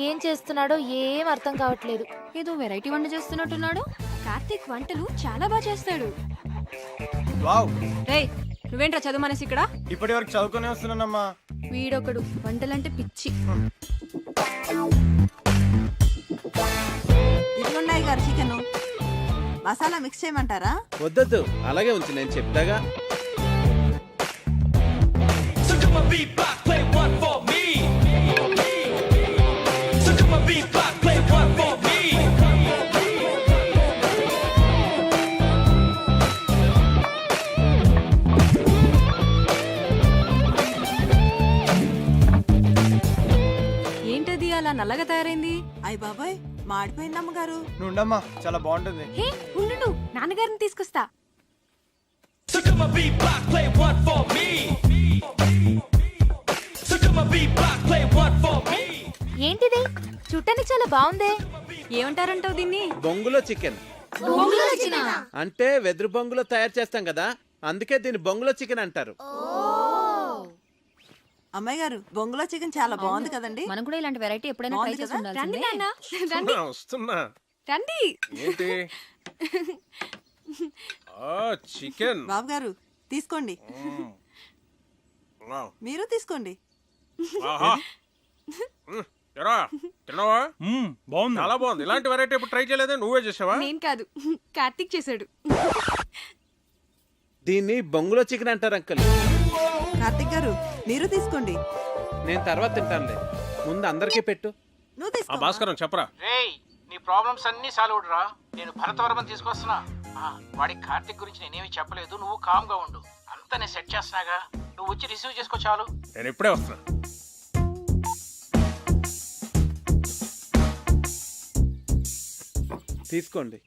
ఏం చేస్తున్నాడో ఏం అర్థం కావట్లేదు. ఏదో వెరైటీ వంట చేస్తున్నట్టున్నాడు. కార్తీక్ వంటలు చాలా బాగా చేస్తాడు. వావ్, రేయ్ నువ్వేంట్రా చదువు మనసి ఇక్కడ? ఇప్పటి వరకు చదువుకునే వస్తున్నానమ్మా. వీడొకడు వంటలంటే పిచ్చి. ఇదిగోండి అయ్యగారు చికెన్. మసాలా మిక్స్ చేయమంటారా? వద్దొద్దు, అలాగే ఉంచు, నేను చెప్తాగా. ఏంటది అలా నల్లగా తయారైంది? అయ్య బాబాయ్, మాడిపోయింది అమ్మగారు. నువ్వు ఉండమ్మా, చాలా బాగుంటుంది. హే ఉండు, నాన్నగారిని తీసుకొస్తా. ఏంటిది? చూడటానికి చాలా బాగుందే. ఏమంటారంటావు దీన్ని? బొంగులో చికెన్. అంటే వెదురు బొంగులో తయారు చేస్తాం కదా, అందుకే దీన్ని బొంగులో చికెన్ అంటారు. అమ్మాయి గారు, బొంగులో చికెన్ చాలా బాగుంది కదండి. మనం కూడా ఇలాంటి వెరైటీ ఎప్పుడైనా ట్రై బాగుంది చేసి కదా? ఉండాల్సిందే. వస్తున్నా, వస్తున్నా. రండి. ఏంటి? చికెన్. బాబు గారు తీసుకోండి. మీరు తీసుకోండి. తిన్నావా? బాగుంది, చాలా బాగుంది. ఇలాంటి వెరైటీ ఎప్పుడు ట్రై చేయలేదా? నువ్వే చేసావా? నేను కాదు, కార్తీక్ చేశాడు. దీన్ని బొంగులో చికెన్ అంటారు అంకుల్. కార్తిక్ గారు మీరు తీసుకోండి. నేను తర్వాత తింటానులే, ముందు అందరికీ పెట్టు. నువ్వు తీసుకో. భాస్కరం చెప్పరా. రేయ్, నీ ప్రాబ్లమ్స్ అన్నీ సాల్వ్ రా. నేను భరతవర్మని తీసుకొస్తున్నా. వాడికి కార్తిక్ గురించి నేనేమి చెప్పలేదు. నువ్వు కామ్గా ఉండు. అంతా నేను సెట్ చేస్తున్నాగా. నువ్వు వచ్చి రిసీవ్ చేసుకో చాలు. నేను ఇప్పుడే వస్తున్నా. తీసుకోండి.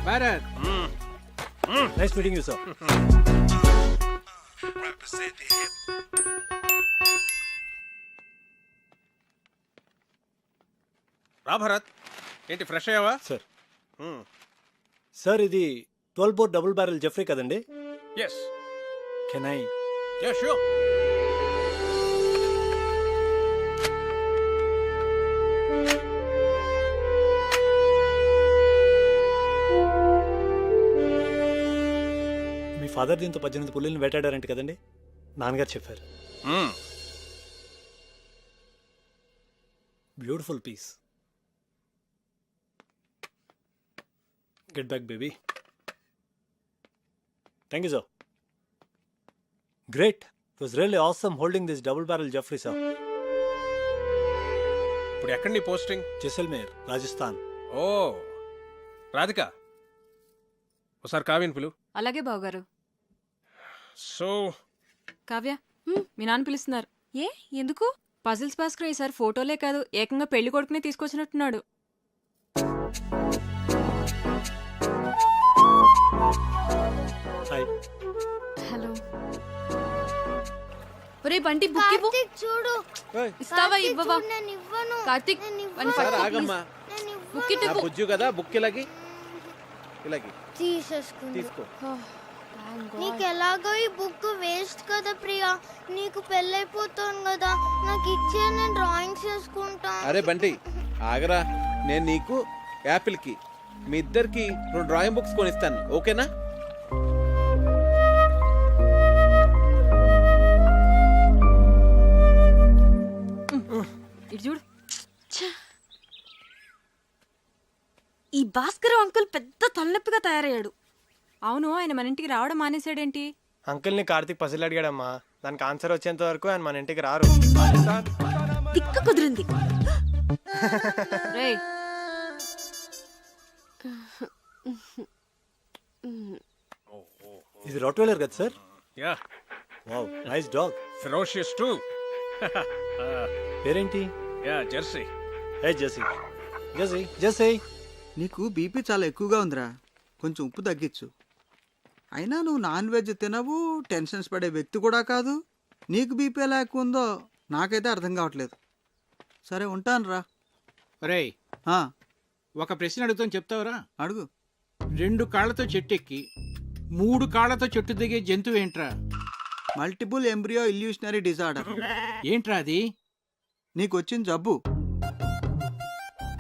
Bharat, nice meeting you sir. రా భరత్, ఏంటి ఫ్రెష్ అయ్యావా? సార్ సార్ ఇది 12 బోర్ డబుల్ బ్యారెల్ జెఫ్రీ కదండి? Yes. Can I? Yeah sure. మీ ఫాదర్ దీంతో 18 పుల్లిని వేటాడారంట కదండి? నాన్నగారు చెప్పారు. Beautiful piece. Get back, baby. Thank you, sir. Great. It was really awesome holding this double-barrel Jeffrey, sir. ఇప్పుడు ఎక్కడ నీ పోస్టింగ్? జైసల్మేర్, రాజస్థాన్. ఓ, రాధిక ఒకసారి కావ్యని పిలు. అలాగే బావగారు. సో కావ్య, మీ నాన్న పిలుస్తున్నారు. ఏ ఎందుకు? పజిల్స్ భాస్కర్ ఈసారి ఫోటోలే కాదు, ఏకంగా పెళ్లి కొడుకునే తీసుకొచ్చినట్టున్నాడు. హాయ్. హలో. ఒరే బంటి బుక్ ఇవ్వు. కార్తీక్ చూడు. ఇస్తావా ఇవ్వవా? నేను ఇవ్వను. కార్తీక్ సార్ ఆగమ్మా. బుక్ నా ఇవ్వు. బుజ్జు కదా, బుక్ ఇలాగి తీసేసుకుంది. తీసుకో. నీకు ఎలాగో ఈ బుక్ వేస్ట్ కదా ప్రియా. నీకు పెళ్ళైపోతాను కదా, నాకు ఇచ్చే నేను డ్రాయింగ్స్ చేసుకుంటా. అరే బంటి ఆగరా, నేను నీకు యాపిల్కి మీ ఇద్దరికి 2 డ్రాయింగ్ బుక్స్ కొనిస్తాను, ఓకేనా? ఇటు చూడు. ఈ భాస్కర్ అంకుల్ పెద్ద తలనొప్పిగా తయారయ్యాడు. అవును, ఆయన మన ఇంటికి రావడం మానేశాడేంటి? అంకుల్ని కార్తీక్ పసిల్ అడిగాడమ్మా. దానికి ఆన్సర్ వచ్చేంత వరకు ఆయన మన ఇంటికి రారు. తిక్క కుదిరింది. రేయ్, ఇది రాట్వెయిలర్ కదా sir? Yeah. Wow, nice dog. Ferocious too. పేరేంటి? Yeah Jersey. Hey Jersey. Jersey Jersey. నీకు బీపీ చాలా ఎక్కువగా ఉందిరా, కొంచెం ఉప్పు తగ్గించు. అయినా నువ్వు నాన్ వెజ్ తినవు, టెన్షన్స్ పడే వ్యక్తి కూడా కాదు. నీకు బీపీ ఎలా ఎక్కువ ఉందో నాకైతే అర్థం కావట్లేదు. సరే ఉంటాను రా. ఒరేయ్, ఒక ప్రశ్న అడుగుతాను, చెప్తావురా? అడుగు. 2 కాళ్లతో చెట్టు ఎక్కి 3 కాళ్లతో చెట్టు దిగే జంతువు ఏంట్రా? Multiple embryo illusionary disorder. ఏంట్రా అది? నీకు వచ్చిన జబ్బు.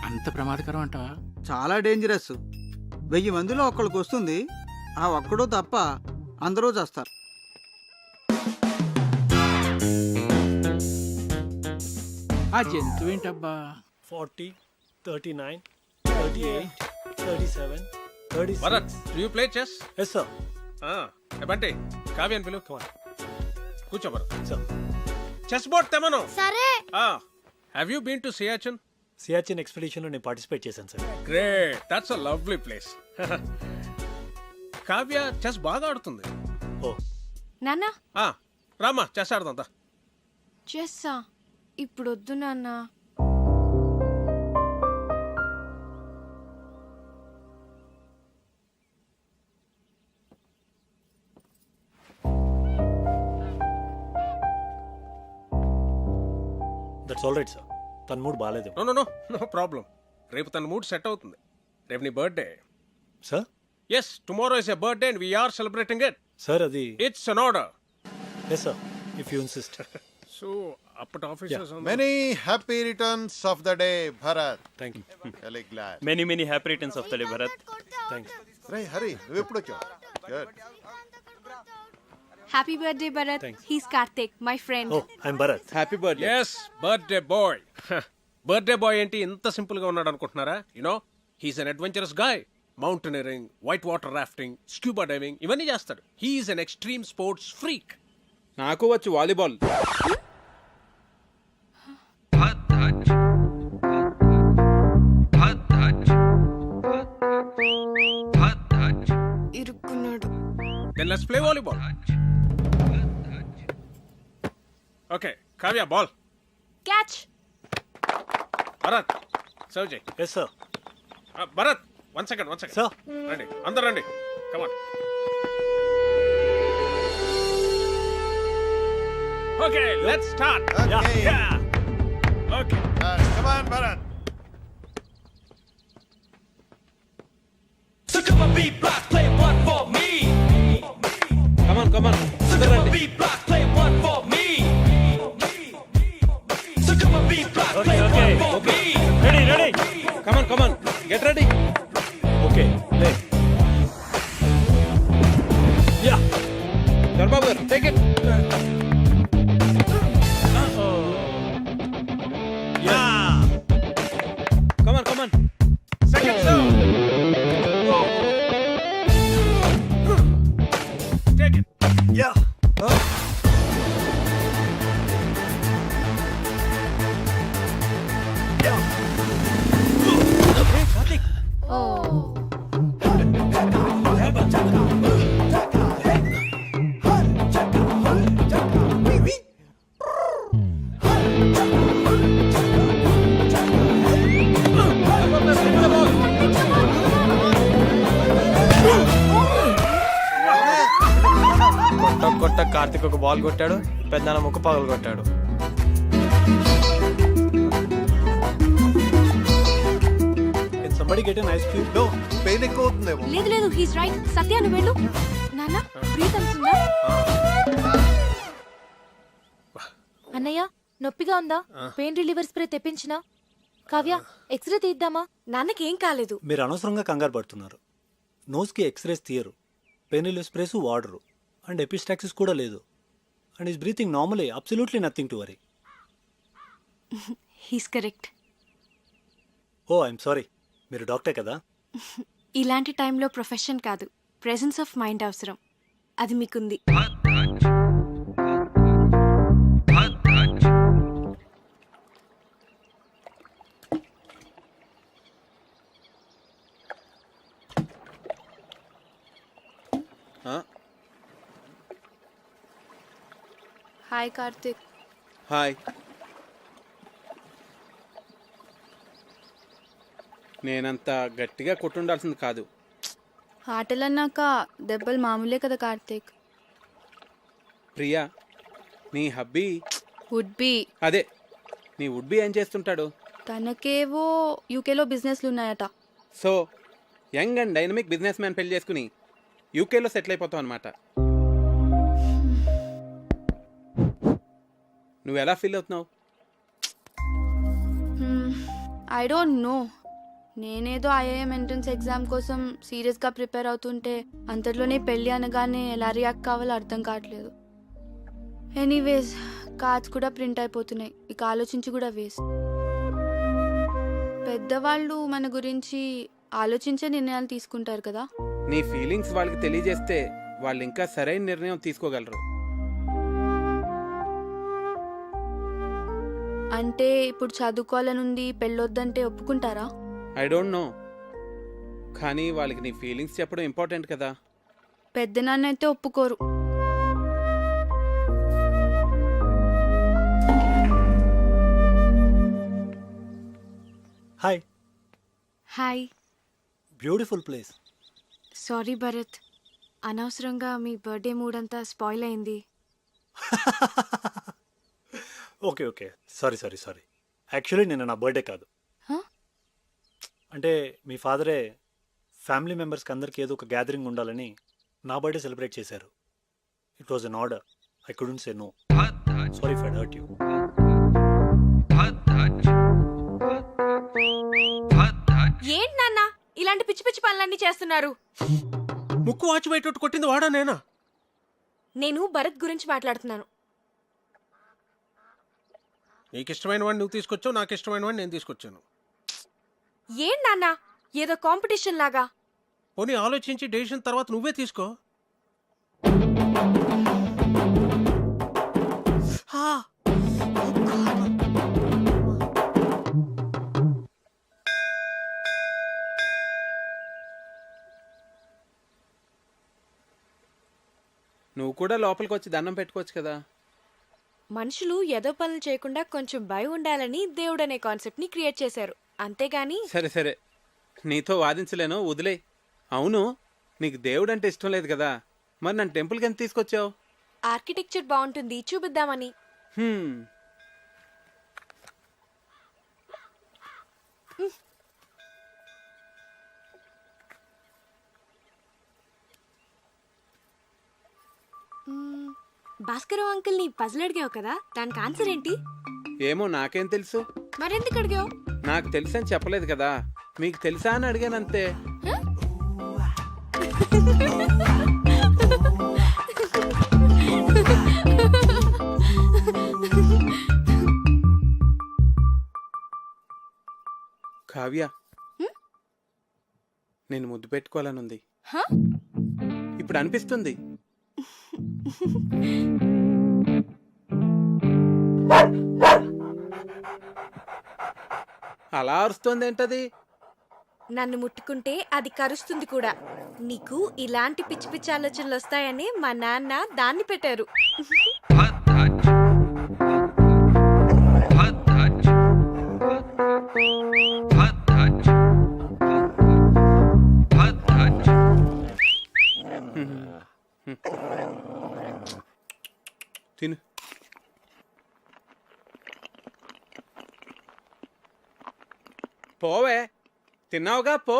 అంత ప్రమాదకరం అంటావా? చాలా డేంజరస్. 1000 మందిలో ఒక్కడికి వస్తుంది. ఆ ఒక్కడో తప్ప అందరూ చేస్తారు. ఆ జంతువు ఏంటబ్బా? 40, 39, 38, 37, 36. Bharat, do you play chess? Yes, sir. Bunty, కావ్యాన్ని పిలువు. కూర్చో భరత్. Sir. చెస్ బోర్డ్ తెమను. సరే. Have you been to Siachen? Siachen ఎక్స్పెడిషన్లో నేను పార్టిసిపేట్ చేశాను sir. Great, that's a lovely place. Kavya chess బాగా ఆడుతుంది. ఓ నాన్న రామా చెస్ ఆడదాం. చెస్సా? ఇప్పుడు వద్దు నాన్న. That's all right sir. తన మూడ్ బాగాలేదు. No problem. రేపు తన మూడ్ సెట్ అవుతుంది. రేపు నీ birthday. Sir? Yes, tomorrow is a birthday and we're celebrating it. Sir అది it's an order. Yes sir, if you insist. So అప్పటి officers many happy returns of the day Bharat. Thank you. Very glad. Many happy returns of the day Bharat. Thank you. రే హరి, నువ్వు ఎప్పుడు వచ్చావు? Good. Happy birthday Bharat. He's Karthik, my friend. Oh I'm Bharat. Happy birthday. Yes, birthday boy. Birthday boy ఏంటి ఇంత simple గా ఉన్నాడు అనుకుంటున్నారా? You know, he's an adventurous guy. Mountaineering, white water rafting, scuba diving ఇవన్నీ చేస్తాడు. He's an extreme sports freak. నాకు వచ్చు volleyball. ఇరుక్కున్నాడు. Then let's play volleyball. Okay, Kavya, ball. Catch. Bharat, serve Jay. Yes, sir. Bharat, one second. Sir. Ready. Andar ready. Come on. Okay, let's start. Okay. Yeah. Okay. Come on, Bharat. So come on, beat block, play one for me. Come on. So come on, beat block, play one for me. So come on, beat block, play one for me. Ready. Come on. Get ready. Okay, play. Yeah. Dharbabu, take it. Yeah. Come on. Second serve. Take it. Yeah. Hey, Karthik. కొట్ట కార్తిక్ ఒక ball కొట్టాడు, పెద్దన్న ముక్క పగలు కొట్టాడు. Can somebody get an ice cream? No, pain ఎక్కువ అవుతుందేమో. లేదు he's right. సత్య నువ్వు వెళ్ళు. నాన్న బ్రీత్ అవుతుందా? అన్నయ్య నొప్పిగా ఉందా? పెయిన్ రిలీవర్ స్ప్రే తెప్పించినా? కావ్య ఎక్స్రే తీద్దామా? నాన్నకి ఏం కాలేదు. మీరు అనవసరంగా కంగారు పడుతున్నారు. నోస్కి ఎక్స్రేస్ తీయరు, పెయిన్ రిలీఫ్ స్ప్రేస్ వాడరు, అండ్ ఎపిస్టాక్సిస్ కూడా లేదు. And is breathing normally, absolutely nothing to worry. He's correct. Oh I'm sorry, మీరు డాక్టర్ కదా? ఇలాంటి టైంలో ప్రొఫెషన్ కాదు, ప్రెజెన్స్ ఆఫ్ మైండ్ అవసరం. అది మీకుంది. హాయ్ కార్తిక్. హాయ్. నేనంత గట్టిగా కొట్టుండాల్సింది కాదు. ఆటలన్నాక దెబ్బలు మామూలే కదా కార్తీక్. ప్రియా, నీ హబ్బీ వుడ్ బి. అదే, నీ వుడ్బీ ఏం చేస్తుంటాడు? తనకేవో యూకేలో బిజినెస్లు ఉన్నాయట. So young and dynamic business man పెళ్లి చేసుకుని యూకేలో సెటిల్ అయిపోతావు అనమాట. నువ్వు ఎలా ఫీల్ అవుతున్నావు? I don't know. నేనేదో ఐఐఎం ఎంట్రన్స్ ఎగ్జామ్ కోసం సీరియస్గా ప్రిపేర్ అవుతుంటే అంతట్లోనే పెళ్ళి అనగానే ఎలా రియాక్ట్ కావాలో అర్థం కావట్లేదు. ఎనీవేస్, కార్డ్స్ కూడా ప్రింట్ అయిపోతున్నాయి. ఇక ఆలోచించి కూడా వేస్ట్. పెద్దవాళ్ళు మన గురించి ఆలోచించే నిర్ణయాలు తీసుకుంటారు కదా. నీ ఫీలింగ్స్ వాళ్ళకి తెలియజేస్తే వాళ్ళు ఇంకా సరైన నిర్ణయం తీసుకోగలరు. అంటే ఇప్పుడు చదువుకోవాలనుంది, పెళ్ళొద్దంటే ఒప్పుకుంటారా? ఐ డోంట్ నో, కానీ వాళ్ళకి నీ ఫీలింగ్స్ చెప్పడం ఇంపార్టెంట్ కదా. పెద్ద నాన్న అయితే ఒప్పుకోరు. Hi. Hi. Beautiful place. Sorry Bharat, అనవసరంగా మీ బర్త్డే మూడ్ అంతా స్పాయిల్ అయింది. Okay okay, sorry sorry sorry. Actually నిన్న నా బర్త్డే కాదు. అంటే మీ ఫాదరే ఫ్యామిలీ మెంబర్స్కి అందరికీ ఏదో ఒక గ్యాదరింగ్ ఉండాలని నా బర్త్డే సెలబ్రేట్ చేశారు. It was an order. I couldn't say no. Sorry if I hurt you. ఏంటి నాన్న ఇలాంటి పిచ్చి పిచ్చి పనులన్నీ చేస్తున్నారు? ముక్కు వాచి బయట కొట్టింది వాడా నేనా? నేను భరత్ గురించి మాట్లాడుతున్నాను. నీకు ఇష్టమైన వాడిని నువ్వు తీసుకొచ్చావు, నాకు ఇష్టమైన వాడిని నేను తీసుకొచ్చాను. ఏం నాన్న ఏదో కాంపిటీషన్ లాగా? పోనీ ఆలోచించి డెసిషన్ తర్వాత నువ్వే తీసుకో. నువ్వు కూడా లోపలికి వచ్చి దండం పెట్టుకోవచ్చు కదా. మనుషులు ఏదో పనులు చేయకుండా కొంచెం భయం ఉండాలని దేవుడు అనే కాన్సెప్ట్ ని క్రియేట్ చేశారు, అంతేగాని. సరే సరే, నీతో వాదించలేను, వదిలే. అవును, నీకు దేవుడు అంటే ఇష్టం లేదు కదా, మరి నన్ను టెంపుల్కి ఎంత తీసుకొచ్చావు? ఆర్కిటెక్చర్ బాగుంటుంది చూపిద్దామని. భాస్కరం అంకుల్ ని పజిల్ అడిగావు కదా, దానికి ఆన్సర్ ఏంటి? ఏమో నాకేం తెలుసు. మరెందుకు అడిగావు? నాకు తెలుసని చెప్పలేదు కదా, మీకు తెలుసా అని అడిగానంతే. కావ్య, నేను ముద్దు పెట్టుకోవాలనుంది. ఇప్పుడు అనిపిస్తుంది. అలా అరుస్తోంది ఏంటది? నన్ను ముట్టుకుంటే అది కరుస్తుంది కూడా. నీకు ఇలాంటి పిచ్చి పిచ్చి ఆలోచనలు వస్తాయని మా నాన్న దాన్ని పెట్టారు. తిను. పోవే, తిన్నావుగా, పో.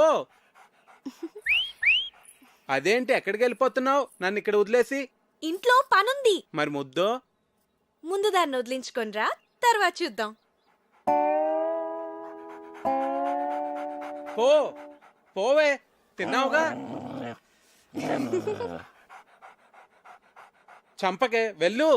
అదేంటి ఎక్కడికి వెళ్ళిపోతున్నావు నన్ను ఇక్కడ వదిలేసి? ఇంట్లో పనుంది. మరి ముద్దో? ముందు దాన్ని వదిలించుకొనిరా, తర్వాత చూద్దాం. పో, పోవే, తిన్నావుగా. చంపకే, వెళ్ళు.